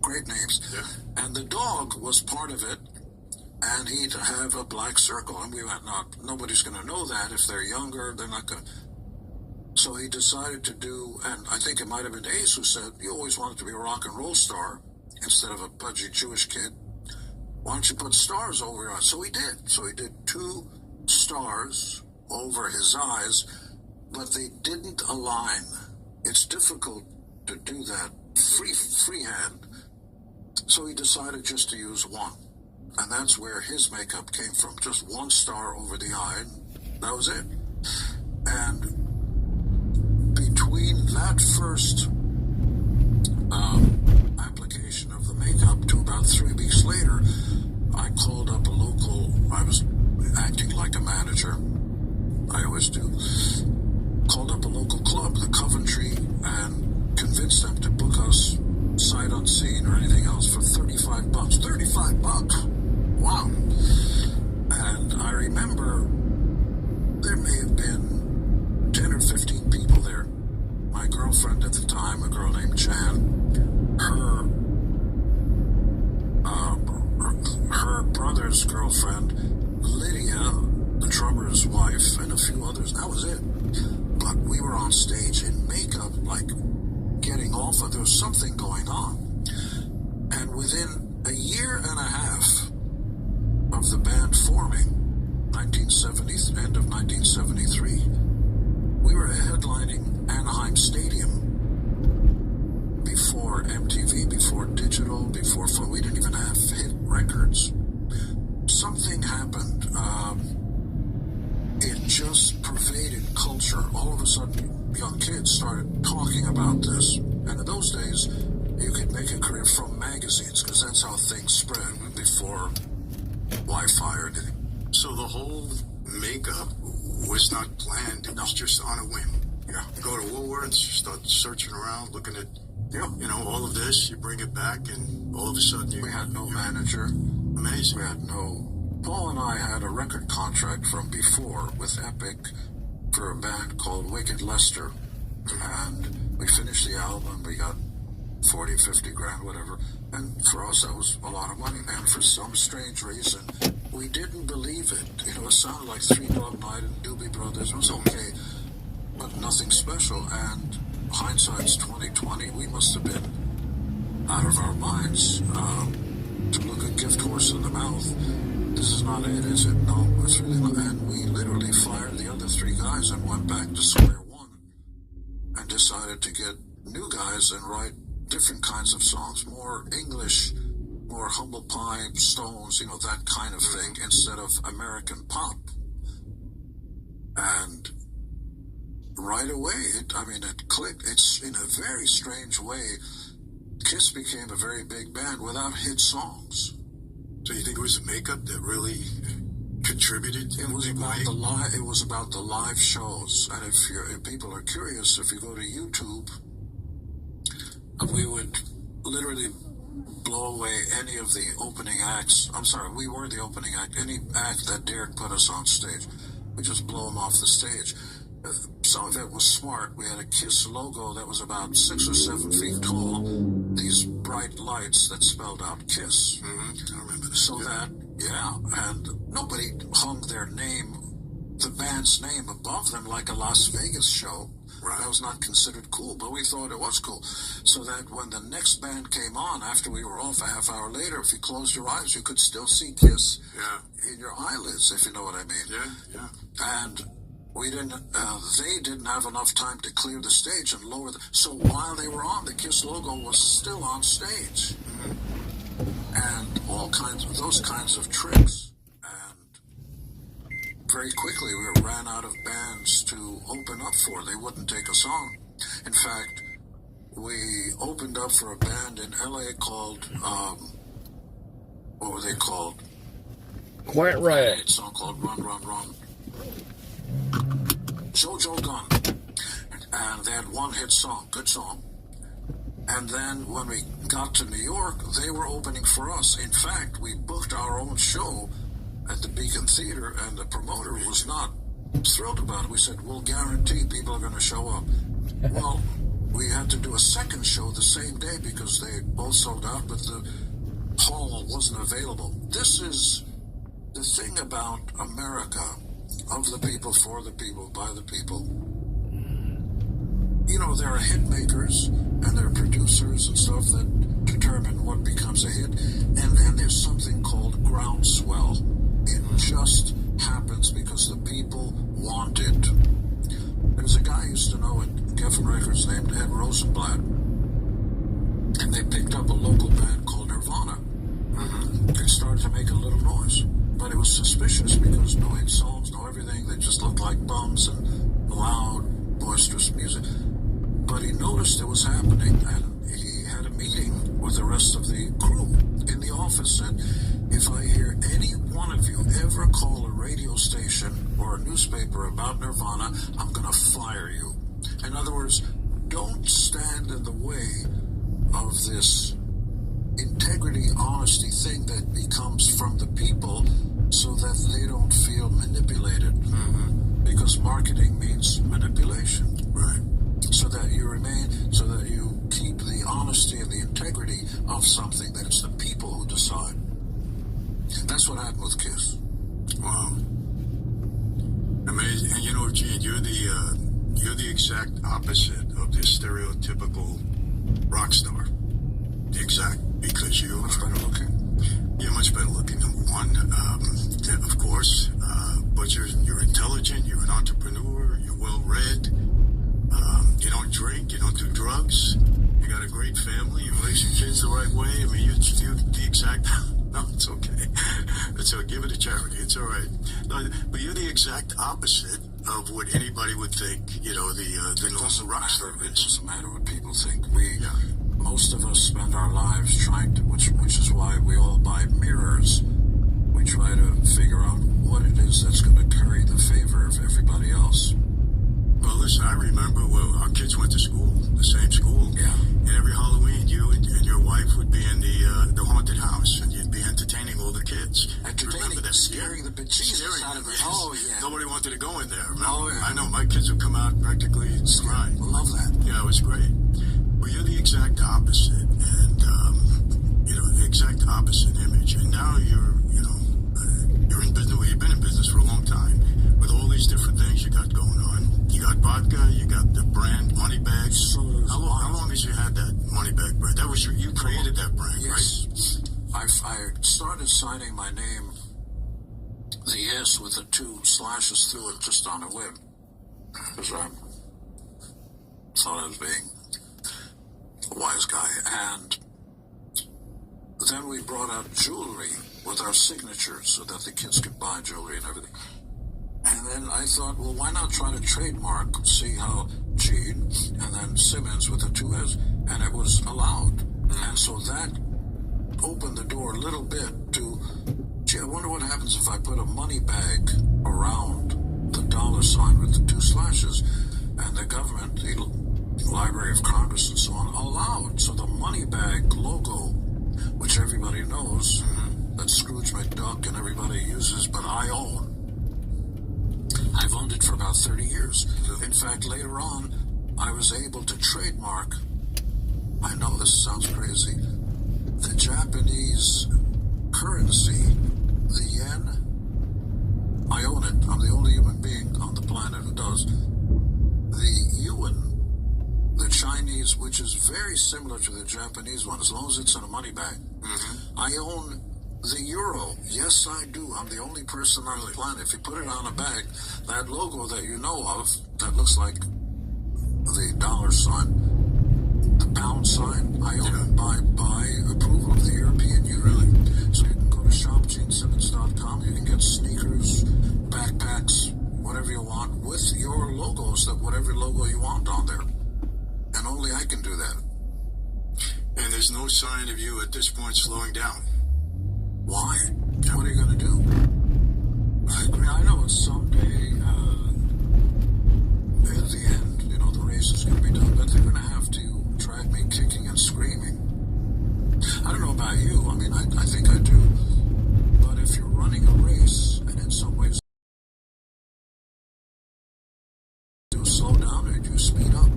Great names. Yeah. And the dog was part of it, and he'd have a black circle. And we went, no, nobody's going to know that. If they're younger, they're not going to. So he decided to do, and I think it might have been Ace who said, you always wanted to be a rock and roll star instead of a pudgy Jewish kid. why don't you put stars over your eyes? So he did. So he did 2 stars over his eyes, but they didn't align. It's difficult to do that freehand. So he decided just to use 1. And that's where his makeup came from. Just 1 star over the eye. That was it. And between that first application of the makeup to about 3 weeks later, I called up a local, I was acting like a manager, I always do, called up a local club, the Coventry, and convinced them to book us sight unseen or anything else for $35. $35! Wow. And I remember there may have been 10 or 15 people there. My girlfriend at the time, a girl named Jan, her brother's girlfriend, Lydia, the drummer's wife, and a few others. That was it. But we were on stage in makeup, like getting off of, there was something going on. And within a year and a half of the band forming, end of 1973, we were headlining Anaheim Stadium before MTV, before digital, before phone. We didn't even have hit records. Something happened. It just pervaded culture. All of a sudden, young kids started talking about this. And in those days, you could make a career from magazines, because that's how things spread before Wi-Fi or anything. So the whole makeup was not planned. It was just on a whim. Yeah. You go to Woolworths, you start searching around, looking at, all of this, you bring it back, and all of a sudden we had no manager. Amazing. We had no... Paul and I had a record contract from before with Epic for a band called Wicked Lester. And we finished the album, we got 40, 50 grand, whatever. And for us, that was a lot of money, man. For some strange reason, we didn't believe it. It sounded like Three Dog Night and Doobie Brothers. It was okay, but nothing special. And hindsight's 2020. We must have been out of our minds to look a gift horse in the mouth. This is not it, is it? No, it's really not. And we literally fired the other 3 guys and went back to square one and decided to get new guys and write different kinds of songs, more English, more Humble Pie, Stones, that kind of thing, instead of American pop. And right away, it clicked. It's in a very strange way. Kiss became a very big band without hit songs. So you think it was the makeup that really contributed? It was about the live shows. And if people are curious, if you go to YouTube, we would literally blow away any of the opening acts. I'm sorry, we were the opening act. Any act that dared put us on stage, we just blow them off the stage. Some of it was smart. We had a KISS logo that was about 6 or 7 feet tall. These bright lights that spelled out KISS. Mm-hmm. I remember that. So and nobody hung their name, the band's name, above them like a Las Vegas show. Right. That was not considered cool, but we thought it was cool. So that when the next band came on, after we were off a half hour later, if you closed your eyes, you could still see KISS in your eyelids, if you know what I mean. Yeah. And we didn't, they didn't have enough time to clear the stage and lower so while they were on, the KISS logo was still on stage. Mm-hmm. And those kinds of tricks. And very quickly we ran out of bands to open up for. They wouldn't take us on. In fact, we opened up for a band in LA called, what were they called? Quiet Riot. A song called Run, Run, Run. Jojo Gunn. And they had one hit song, good song. And then when we got to New York, they were opening for us. In fact, we booked our own show at the Beacon Theater, and the promoter was not thrilled about it. We said, we'll guarantee people are going to show up. Well, we had to do a second show the same day because they both sold out, but the hall wasn't available. This is the thing about America, of the people, for the people, by the people. There are hit makers and there are producers and stuff that determine what becomes a hit. And then there's something called groundswell. It just happens because the people want it. There's a guy I used to know at Geffen Records named Ed Rosenblatt, and they picked up a local band called Nirvana. It started to make a little noise, but it was suspicious because no hit songs, no everything. They just looked like bums and loud, boisterous music. But he noticed it was happening, and he had a meeting with the rest of the crew in the office. And if I hear any one of you ever call a radio station or a newspaper about Nirvana, I'm going to fire you. In other words, don't stand in the way of this integrity, honesty thing that becomes from the people so that they don't feel manipulated. Because marketing means manipulation. Right. So that you remain, so that you keep the honesty and the integrity of something that it's the people who decide. That's what happened with KISS. Wow. Amazing. And you know, Gene, you're the exact opposite of this stereotypical rock star. The exact, because you're much better looking. You're much better looking, number one, of course. But you're intelligent, you're an entrepreneur, you're well-read. You don't drink, you don't do drugs. You got a great family, you raise your kids the right way. I mean, you're the exact... No, it's okay. It's okay. Give it to charity. It's all right. No, but you're the exact opposite of what anybody would think, you know, the normal rock star is. It doesn't matter what people think. Most of us spend our lives trying to, which is why we all buy mirrors. We try to figure out what it is that's going to curry the favor of everybody else. Well, listen, I remember, our kids went to school, the same school. Yeah. And every Halloween, you and your wife would be in the haunted house, and you'd be entertaining all the kids. Entertaining, that? Scaring the bejesus out of them. Oh, yeah. Nobody wanted to go in there. Remember? Oh, yeah. I know, my kids would come out practically crying. Love that. Yeah, it was great. Well, you're the exact opposite, and, the exact opposite image. And now you're in business, well, you've been in business for a long time, with all these different things you got going on. You got vodka, you got the brand Money Bag. How long has you had that Money Bag brand? That was you created that brand, yes. Right? I started signing my name, the S with the 2 slashes through it, just on a whim, because I thought I was being a wise guy. And then we brought out jewelry with our signatures so that the kids could buy jewelry and everything. And then I thought, well, why not try to trademark, see how Gene, and then Simmons with the 2 S, and it was allowed. And so that opened the door a little bit to, gee, I wonder what happens if I put a money bag around the $sign with the 2 slashes, and the government, the Library of Congress and so on, allowed. So the money bag logo, which everybody knows, that Scrooge McDuck and everybody uses, but I own. I've owned it for about 30 years. In fact, later on, I was able to trademark, I know this sounds crazy, the Japanese currency, the yen. I own it. I'm the only human being on the planet who does. The yuan, the Chinese, which is very similar to the Japanese one, as long as it's in a money bag. I own the euro. Yes, I do. I'm the only person on the planet. If you put it on a bag, that logo that you know of, that looks like the $sign, the pound sign, I own it by approval of the European Union. So you can go to shopgenesimmons.com. You can get sneakers, backpacks, whatever you want, with your logos, that whatever logo you want on there. And only I can do that. And there's no sign of you at this point slowing down. Why? What are you going to do? I know it's someday, at the end, the race is going to be done, but they're going to have to drag me kicking and screaming. I don't know about you. I mean, I think I do. But if you're running a race, and in some ways do slow down or do speed up?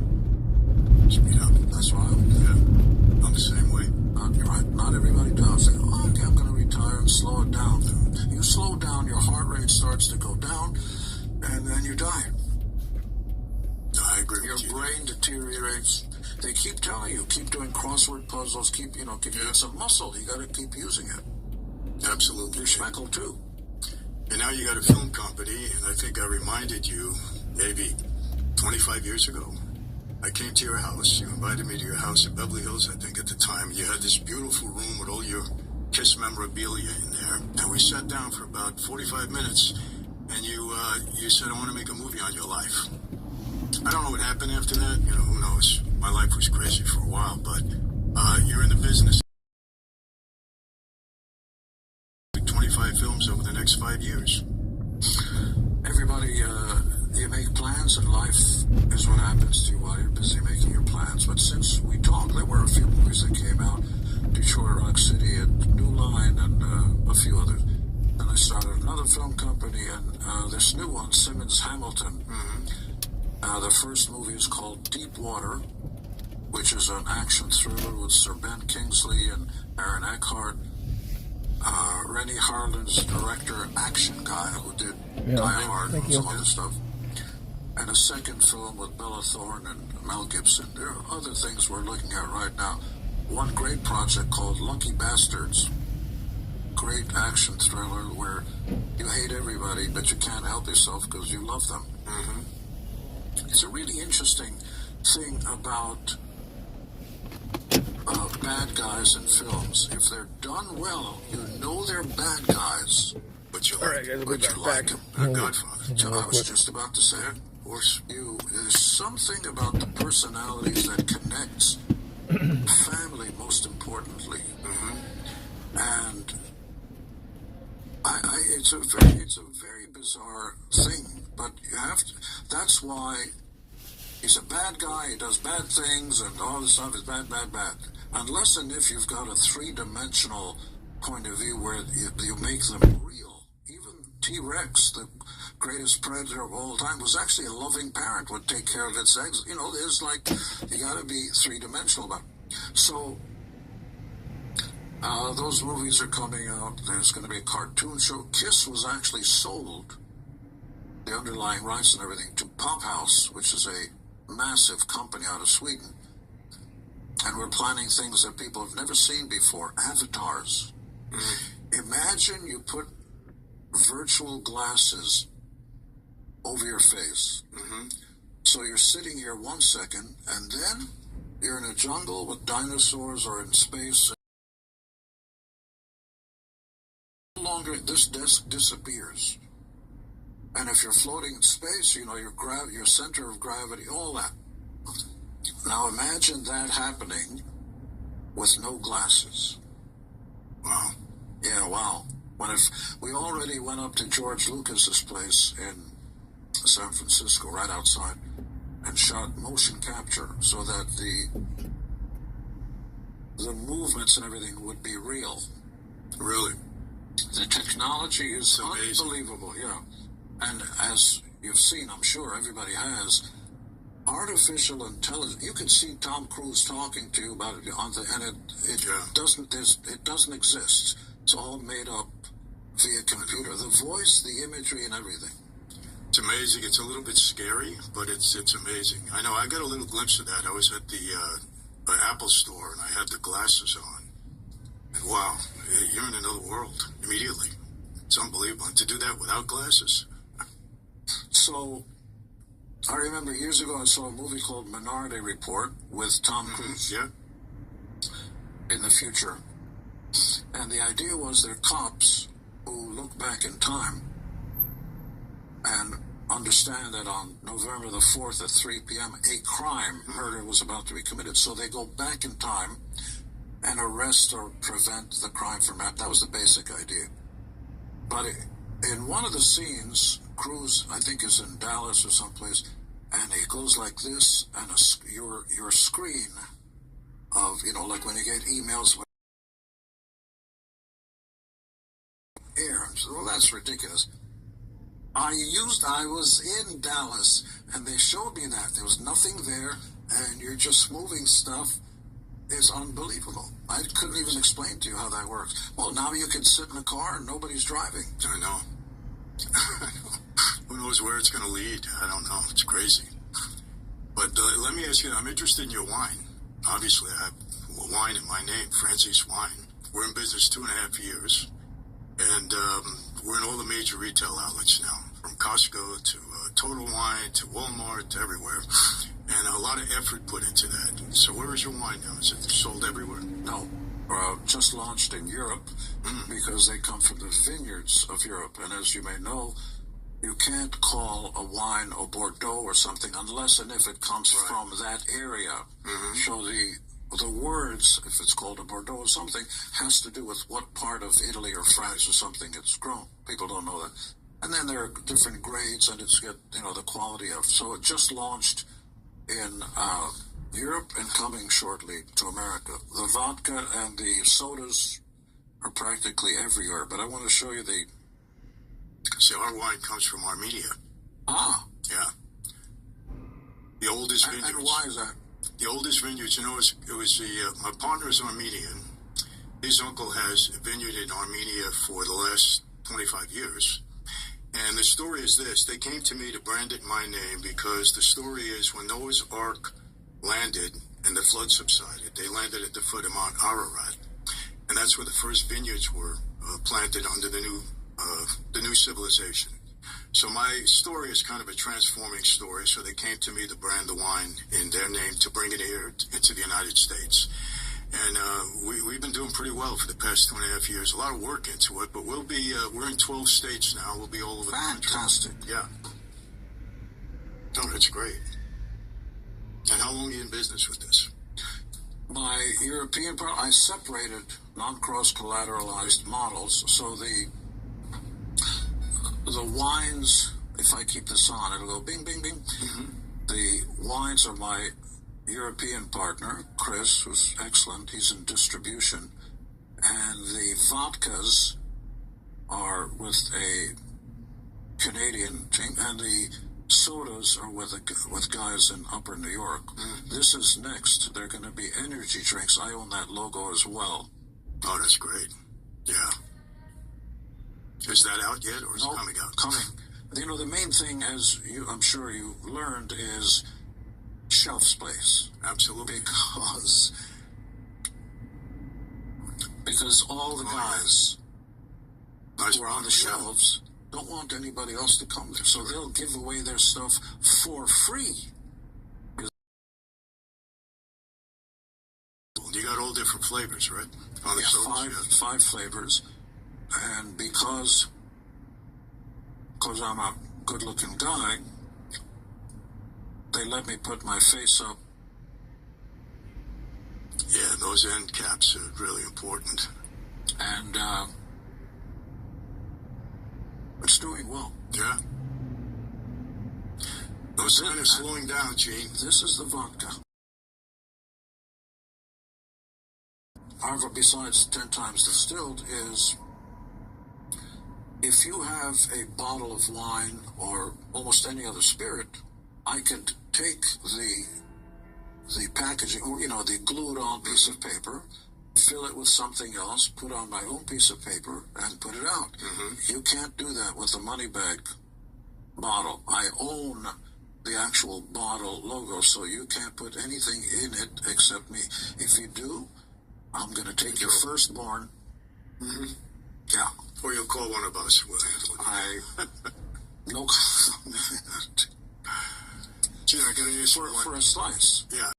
Speed up. That's what I would do. I'm the same way. You're right. Not everybody does. They go, okay, I'm going to retire and slow it down. You slow down, your heart rate starts to go down, and then you die. I agree Your with you. brain deteriorates. They keep telling you, keep doing crossword puzzles, keep it's a muscle. You got to keep using it. Absolutely. Your speckle too. And now you got a film company, and I think I reminded you maybe 25 years ago. I came to your house. You invited me to your house in Beverly Hills, I think, at the time. You had this beautiful room with all your KISS memorabilia in there. And we sat down for about 45 minutes, and you said, I want to make a movie on your life. I don't know what happened after that. Who knows? My life was crazy for a while, but you're in the business. 25 films over the next 5 years. Everybody, you make plans in life is what happens to you while you're busy making your plans. But since we talked, there were a few movies that came out, Detroit Rock City and New Line and a few others. Then I started another film company, and this new one, Simmons Hamilton. The first movie is called Deep Water, which is an action thriller with Sir Ben Kingsley and Aaron Eckhart. Rennie Harlin's director, action guy who did Die Hard and some other stuff. And a second film with Bella Thorne and Mel Gibson. There are other things we're looking at right now. One great project called Lucky Bastards. Great action thriller where you hate everybody, but you can't help yourself because you love them. It's a really interesting thing about bad guys in films. If they're done well, you know they're bad guys, but you like them. Godfather. So I was just about to say it. Of course, there's something about the personalities that connects family, most importantly, and it's a very bizarre thing. But you have to. That's why he's a bad guy. He does bad things, and all this stuff is bad. Unless and if you've got a three-dimensional point of view where you make them real. Even T-Rex, the greatest predator of all time, was actually a loving parent, would take care of its eggs. There's you got to be three-dimensional about it. So those movies are coming out. There's going to be a cartoon show. KISS was actually sold, the underlying rights and everything, to Pop House, which is a massive company out of Sweden. And we're planning things that people have never seen before. Avatars. Imagine you put virtual glasses over your face. So you're sitting here 1 second, and then you're in a jungle with dinosaurs or in space. No longer this desk disappears. And if you're floating in space, your center of gravity, all that. Now imagine that happening with no glasses. Wow. Yeah, wow. We already went up to George Lucas's place in San Francisco, right outside, and shot motion capture so that the movements and everything would be real. Really? The technology is unbelievable, yeah. And as you've seen, I'm sure everybody has, artificial intelligence. You can see Tom Cruise talking to you about it it doesn't exist. It's all made up via computer. The voice, the imagery, and everything. It's amazing. It's a little bit scary, but it's amazing. I know. I got a little glimpse of that. I was at the Apple store, and I had the glasses on. And wow, you're in another world immediately. It's unbelievable. And to do that without glasses. So, I remember years ago I saw a movie called Minority Report with Tom Cruise. Yeah. In the future. And the idea was they're cops who look back in time and understand that on November the 4th at 3 p.m. a murder was about to be committed. So they go back in time and arrest or prevent the crime from happening. That was the basic idea. But in one of the scenes, Cruise, I think, is in Dallas or someplace, and he goes like this, and your screen of, like when you get emails air. Well, that's ridiculous. I was in Dallas, and they showed me that. There was nothing there, and you're just moving stuff. It's unbelievable. I couldn't even explain to you how that works. Well, now you can sit in a car and nobody's driving. I know. Who knows where it's going to lead? I don't know. It's crazy. But let me ask you, I'm interested in your wine. Obviously, I have wine in my name, Francis Wine. We're in business 2.5 years, and we're in all the major retail outlets now, from Costco to Total Wine to Walmart to everywhere, and a lot of effort put into that. So where is your wine now? Is it sold everywhere? No. Just launched in Europe because they come from the vineyards of Europe. And as you may know, you can't call a wine a Bordeaux or something unless and if it comes from that area. So the words, if it's called a Bordeaux or something, has to do with what part of Italy or France or something it's grown. People don't know that. And then there are different grades, and it's got, the quality of. So it just launched in Europe and coming shortly to America. The vodka and the sodas are practically everywhere, but I want to show you the... See, our wine comes from Armenia. Ah. Yeah. The oldest vineyards. And why is that? The oldest vineyards, it was my partner is Armenian. His uncle has a vineyard in Armenia for the last 25 years. And the story is this. They came to me to brand it in my name because the story is when Noah's Ark landed and the flood subsided, they landed at the foot of Mount Ararat. And that's where the first vineyards were planted under the new civilization. So my story is kind of a transforming story. So they came to me to brand the wine in their name to bring it here into the United States. And we've been doing pretty well for the past 2.5 years. A lot of work into it, but we're in 12 states now. We'll be all over the country. Fantastic. Yeah. Oh, that's great. And how long are you in business with this? My European part, I separated non-cross collateralized models, so the wines, if I keep this on, it'll go bing, bing, bing. The wines are my European partner, Chris, who's excellent. He's in distribution. And the vodkas are with a Canadian team, and the sodas are with guys in Upper New York. This is next. They're going to be energy drinks. I own that logo as well. Oh, that's great. Yeah. Is that out yet, or is it coming out? Coming. The main thing, as I'm sure you learned, is shelf space. Absolutely. Because all the guys who are on the shelves don't want anybody else to come there, so they'll give away their stuff for free. You got all different flavors, right? On the sodas, five flavors, and because I'm a good-looking guy, they let me put my face up. Yeah, those end caps are really important. And it's doing well. Yeah. No sign of slowing down, Gene. This is the vodka. However, besides 10 times distilled, is if you have a bottle of wine or almost any other spirit, I could take the packaging, or the glued on piece of paper, fill it with something else, put on my own piece of paper, and put it out. You can't do that with the money bag bottle. I own the actual bottle logo, so you can't put anything in it except me. If you do, I'm going to take your firstborn. Yeah. Or you'll call one of us. We'll handle it. No comment. Gee, I got to use for a slice. Yeah.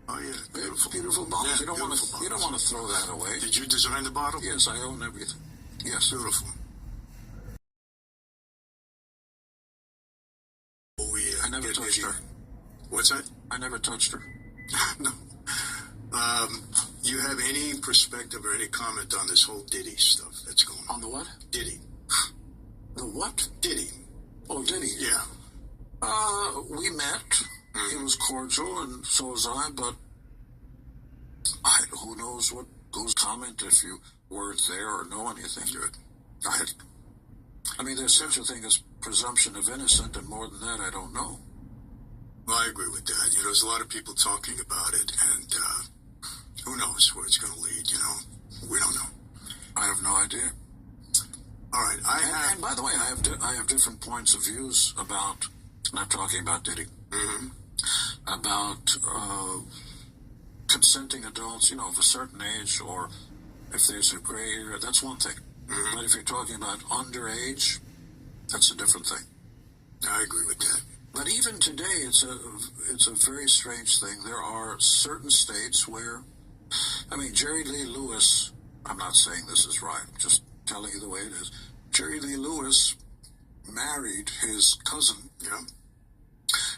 Oh yeah, beautiful. Beautiful bottle. Yeah, you don't want to throw that away. Did you design the bottle? Yes, I own everything. Yes. Beautiful. I never touched her. What's that? I never touched her. No. You have any perspective or any comment on this whole Diddy stuff that's going on? On the what? Diddy. The what? Diddy. Oh, Diddy. Yeah. We met. He was cordial, and so was I, but who knows what goes comment if you weren't there or know anything. I mean, there's such a thing as presumption of innocent, and more than that, I don't know. Well, I agree with that. There's a lot of people talking about it, and who knows where it's going to lead, We don't know. I have no idea. All right, and by the way, I have different points of views about Not talking about Diddy. About consenting adults, of a certain age, or if there's a gray area, that's one thing. But if you're talking about underage, that's a different thing. I agree with that. But even today, it's a very strange thing. There are certain states where, Jerry Lee Lewis, I'm not saying this is right, I'm just telling you the way it is. Jerry Lee Lewis married his cousin,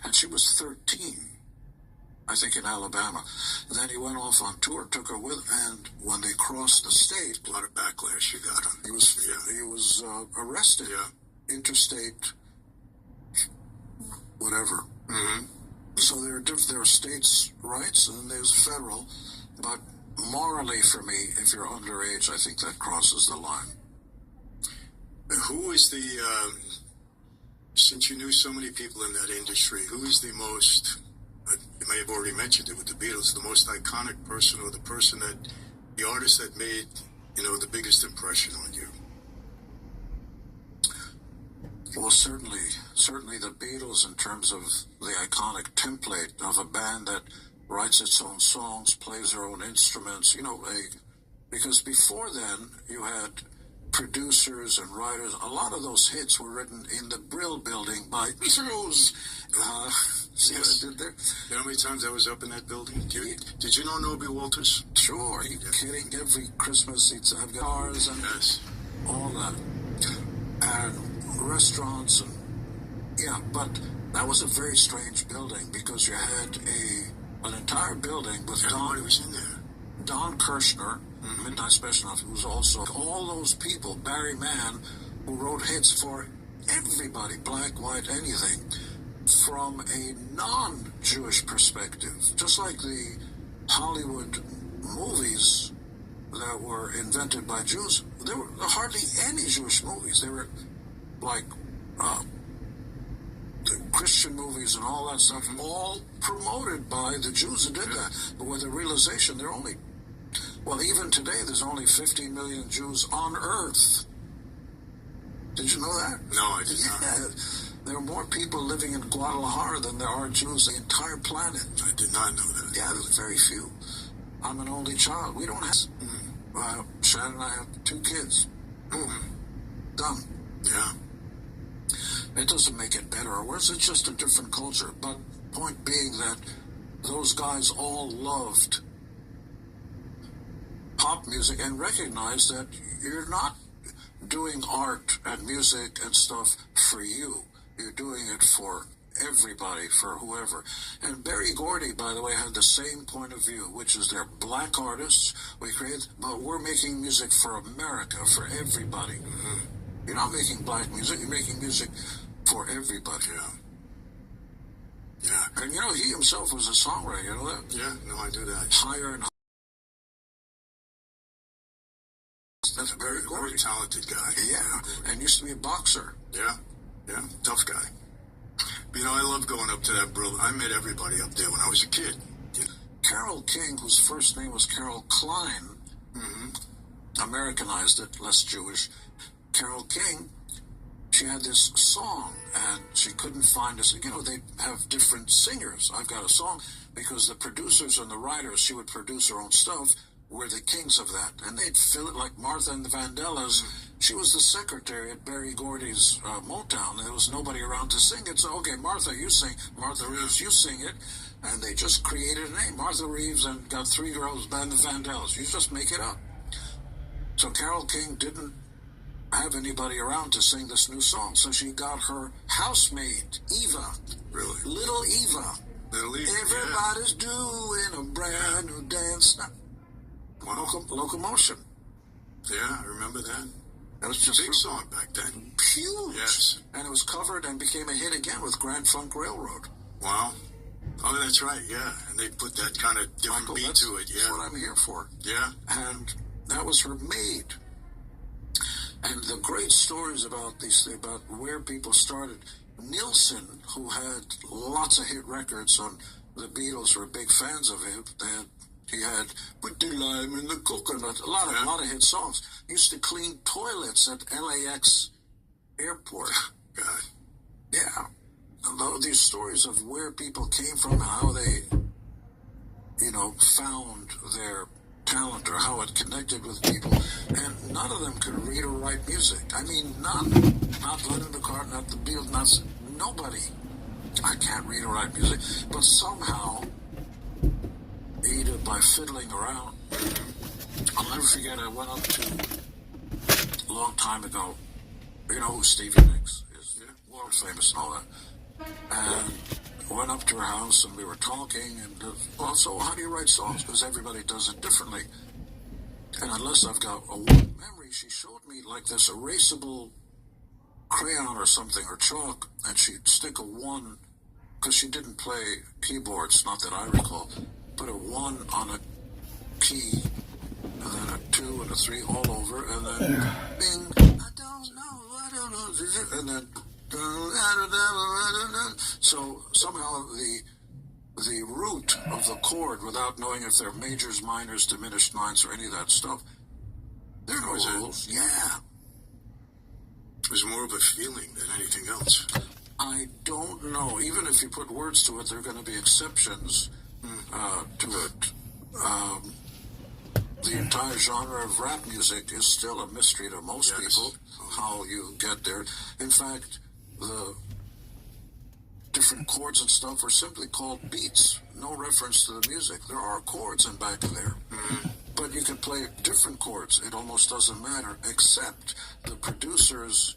and she was 13, I think, in Alabama. And then he went off on tour, took her with him, and when they crossed the state, A lot of backlash you got on. he was arrested. Interstate, whatever. So there are states' rights, and there's federal. But morally, for me, if you're underage, I think that crosses the line. Who is the, since you knew so many people in that industry, who is the most, you may have already mentioned it with the Beatles, the most iconic person, or the person that, the artist that made, the biggest impression on you? Well, certainly the Beatles, in terms of the iconic template of a band that writes its own songs, plays their own instruments, because before then you had producers and writers. A lot of those hits were written in the Brill Building by Beatles. See what I did there? You know how many times I was up in that building? Did you know Nobby Walters? Sure, you kidding? Every Christmas I've got cars and all that. And restaurants and but that was a very strange building because you had an entire building with Everybody was in there. Don Kirshner, Midnight Special, who was also all those people, Barry Mann, who wrote hits for everybody, black, white, anything, from a non-Jewish perspective, just like the Hollywood movies that were invented by Jews. There were hardly any Jewish movies. They were like the Christian movies and all that stuff, all promoted by the Jews who did that. But with the realization there are only, even today there's only 15 million Jews on Earth. Did you know that? No, I did not. There are more people living in Guadalajara than there are Jews on the entire planet. I did not know that. Yeah, there's very few. I'm an only child. We don't have... Shannon and I have 2 kids. Done. Yeah. It doesn't make it better or worse. It's just a different culture. But point being that those guys all loved pop music and recognized that you're not doing art and music and stuff for you. You're doing it for everybody, for whoever. And Berry Gordy, by the way, had the same point of view, which is they're black artists. We create, but we're making music for America, for everybody. You're not making black music. You're making music for everybody. Yeah. And he himself was a songwriter. You know that? Yeah. No, I do that. Higher and higher. That's a very talented guy. Yeah, and used to be a boxer. Yeah, tough guy. But, I love going up to that Brill. I met everybody up there when I was a kid. Carole King, whose first name was Carole Klein, Americanized it, less Jewish. Carole King, she had this song, and she couldn't find us. They have different singers. I've got a song, because the producers and the writers, she would produce her own stuff, were the kings of that. And they'd fill it like Martha and the Vandellas. She was the secretary at Berry Gordy's Motown. There was nobody around to sing it. So, okay, Martha, you sing. Martha Reeves, you sing it. And they just created a name, Martha Reeves, and got 3 girls, band the Vandellas. You just make it up. So Carole King didn't have anybody around to sing this new song. So she got her housemaid, Eva. Really? Little Eva. Little Eva, Everybody's doing a brand new dance now. Wow. Locomotion. Yeah, I remember that. That was just a big song back then. Huge. Yes. And it was covered and became a hit again with Grand Funk Railroad. Wow. Oh, that's right, yeah. And they put that kind of different beat to it, yeah. That's what I'm here for. Yeah. And that was her maid. And the great stories about about where people started. Nilsson, who had lots of hit records on the Beatles, were big fans of him. He had Put the Lime in the Coconut, a lot of hit songs. He used to clean toilets at LAX airport. God. Yeah. these stories of where people came from and how they, found their talent or how it connected with people, and none of them could read or write music. I mean, none. Not Lennon McCartney, not the Beatles, nobody. I can't read or write music, but somehow, either by fiddling around, I'll never forget, I went up to, a long time ago, you know who Stevie Nicks is, world famous and all that, and I went up to her house and we were talking, and so how do you write songs? Because everybody does it differently. And unless I've got a one memory, she showed me like this erasable crayon or something, or chalk, and she'd stick a 1, because she didn't play keyboards, not that I recall, put a 1 on a key, and then a 2 and a 3 all over, and then bing, I don't know, and then so somehow the root of the chord, without knowing if they're majors, minors, diminished ninths, or any of that stuff, there are no rules. Yeah. It was more of a feeling than anything else. I don't know. Even if you put words to it, there are going to be exceptions to it. The entire genre of rap music is still a mystery to most people, how you get there. In fact, the different chords and stuff are simply called beats. No reference to the music. There are chords in back of there. But you can play different chords. It almost doesn't matter, except the producers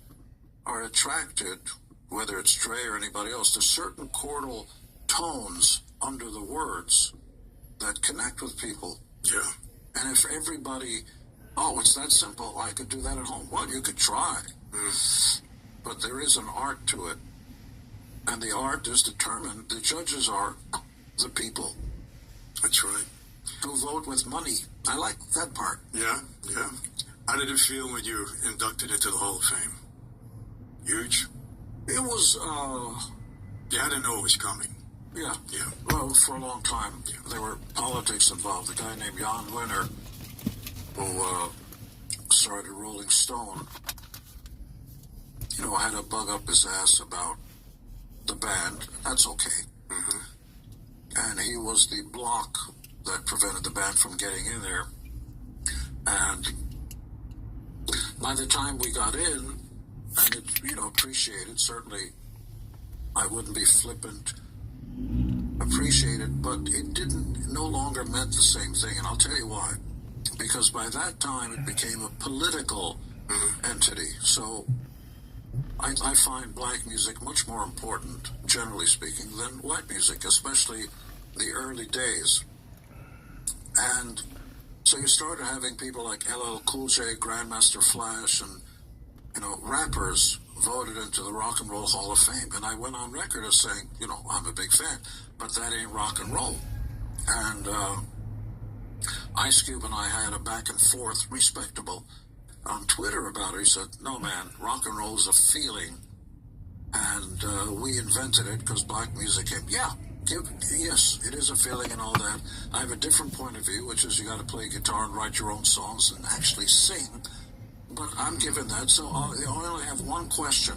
are attracted, whether it's Dre or anybody else, to certain chordal tones under the words that connect with people. Yeah. And if everybody, it's that simple, I could do that at home. Well, you could try. But there is an art to it. And the art is determined, the judges are the people. That's right. Who vote with money. I like that part. Yeah. How did it feel when you were inducted into the Hall of Fame? Huge? It was, you had to know it was coming. Yeah. Yeah. Well, for a long time, there were politics involved. A guy named Jan Winter, who started Rolling Stone, had a bug up his ass about the band. That's okay. And he was the block that prevented the band from getting in there. And by the time we got in, and it, appreciated, certainly I wouldn't be flippant, appreciated, but it no longer meant the same thing. And I'll tell you why. Because by that time it became a political entity. So I find black music much more important, generally speaking, than white music, especially the early days. And so you started having people like LL Cool J, Grandmaster Flash, and, rappers voted into the Rock and Roll Hall of Fame. And I went on record as saying, I'm a big fan, but that ain't rock and roll. And Ice Cube and I had a back and forth, respectable, on Twitter about it. He said, no, man, rock and roll is a feeling. And we invented it because black music came. Yeah. Yes, it is a feeling and all that. I have a different point of view, which is you got to play guitar and write your own songs and actually sing. But I'm given that, so I only have one question.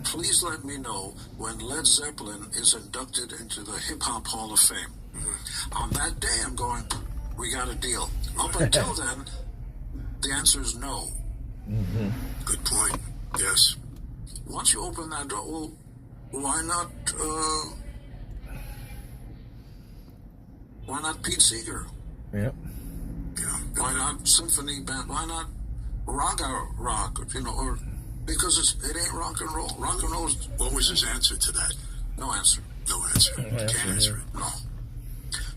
Please let me know when Led Zeppelin is inducted into the Hip Hop Hall of Fame. On that day, I'm going, we got a deal. Up until then, the answer is no. Good point. Yes. Once you open that door, well, why not Pete Seeger? Yep. Yeah. Why not symphony band? Why not raga rock? Or because it ain't rock and roll. Rock and roll is... What was his answer to that? No answer. No answer. Can't answer it. No.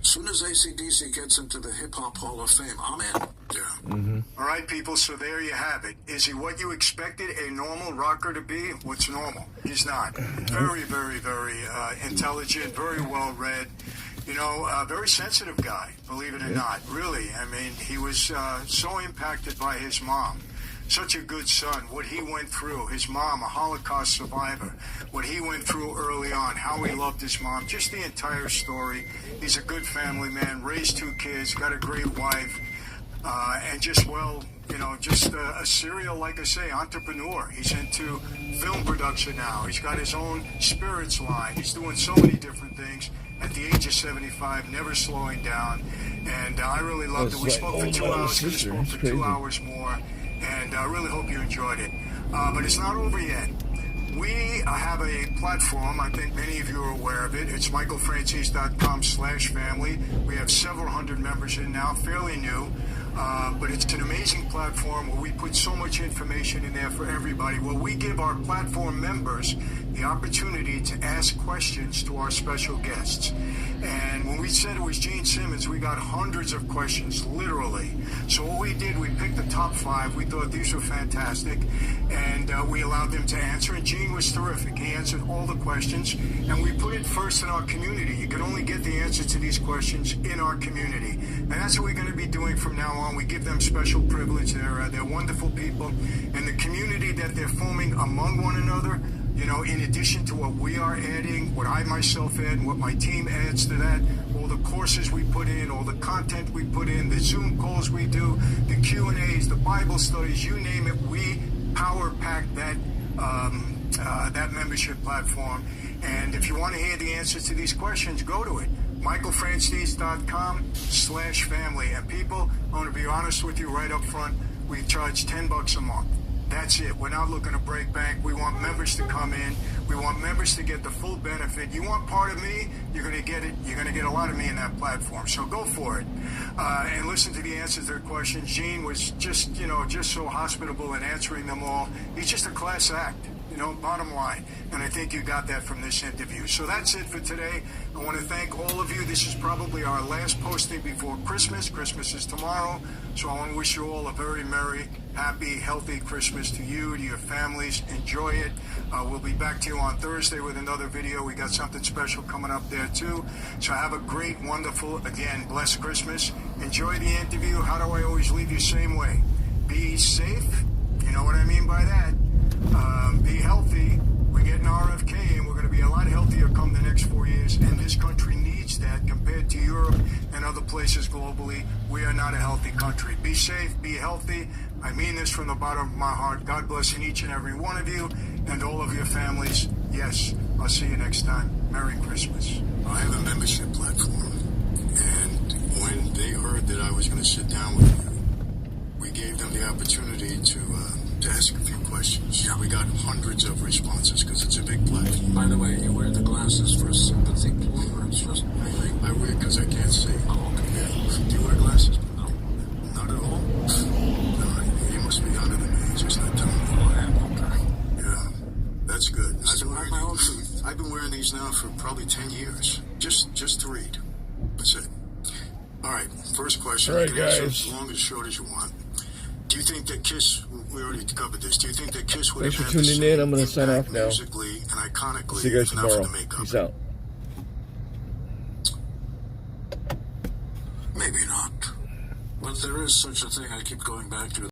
As soon as AC/DC gets into the Hip Hop Hall of Fame, I'm in. Yeah. All right, people, so there you have it. Is he what you expected a normal rocker to be? What's normal? He's not. Very, very, very intelligent, very well read. Very sensitive guy, believe it or not. Really, I mean, he was so impacted by his mom. Such a good son, what he went through, his mom, a Holocaust survivor, what he went through early on, how he loved his mom, just the entire story. He's a good family man, raised 2 kids, got a great wife. and just, well, you know, just a serial, like I say, entrepreneur. He's into film production now. He's got his own spirits line. He's doing so many different things at the age of 75, never slowing down. And I really loved it. We spoke for 2 hours. We spoke for 2 hours more. And I really hope you enjoyed it. But it's not over yet. We have a platform. I think many of you are aware of it. It's michaelfrancis.com/family. We have several hundred members in now, fairly new. But it's an amazing platform where we put so much information in there for everybody, where we give our platform members the opportunity to ask questions to our special guests. And when we said it was Gene Simmons, we got hundreds of questions, literally. So what we did, we picked the top 5. We thought these were fantastic, and we allowed them to answer. And Gene was terrific. He answered all the questions, and we put it first in our community. You can only get the answer to these questions in our community. And that's what we're going to be doing from now on. We give them special privilege. They're wonderful people. And the community that they're forming among one another, you know, in addition to what we are adding, what I myself add, and what my team adds to that, all the courses we put in, all the content we put in, the Zoom calls we do, the Q&As, the Bible studies, you name it, we power pack that membership platform. And if you want to hear the answers to these questions, go to it. michaelfrancis.com/family. And people, I want to be honest with you right up front, we charge $10 a month. That's it. We're not looking to break bank. We want members to come in. We want members to get the full benefit. You want part of me, you're going to get it. You're going to get a lot of me in that platform. So go for it. And listen to the answers to their questions. Gene was just so hospitable in answering them all. He's just a class act. You know, bottom line. And I think you got that from this interview. So that's it for today. I want to thank all of you. This is probably our last posting before Christmas. Christmas is tomorrow. So I want to wish you all a very merry, happy, healthy Christmas to you, to your families. Enjoy it. We'll be back to you on Thursday with another video. We got something special coming up there too. So have a great, wonderful, again, blessed Christmas. Enjoy the interview. How do I always leave you? Same way. Be safe. You know what I mean by that. Be healthy. We're getting RFK, and we're going to be a lot healthier come the next 4 years, and this country needs that compared to Europe and other places globally. We are not a healthy country. Be safe, be healthy. I mean this from the bottom of my heart. God bless in each and every one of you and all of your families. Yes, I'll see you next time. Merry Christmas. I have a membership platform, and when they heard that I was going to sit down with you, we gave them the opportunity to ask a few questions. Yeah, we got hundreds of responses because it's a big platform. By the way, you wear the glasses for sympathy, or it's just I wear because I can't see. Oh, okay. Yeah. Do you wear glasses? No. Not at all? No, you must be younger than me. Just not telling me. Oh, I am, okay. Yeah, that's good. I've been wearing these now for probably 10 years. Just to read. That's it. All right, first question. All right, you can answer guys. as long as short as you want. Do you think that Kiss, we already covered this, do you think that Kiss would Thanks have for had the tuning in. same I'm going to sign impact off now. musically and iconically See you guys if not for tomorrow. the makeup? Peace out. maybe not. But there is such a thing I keep going back to.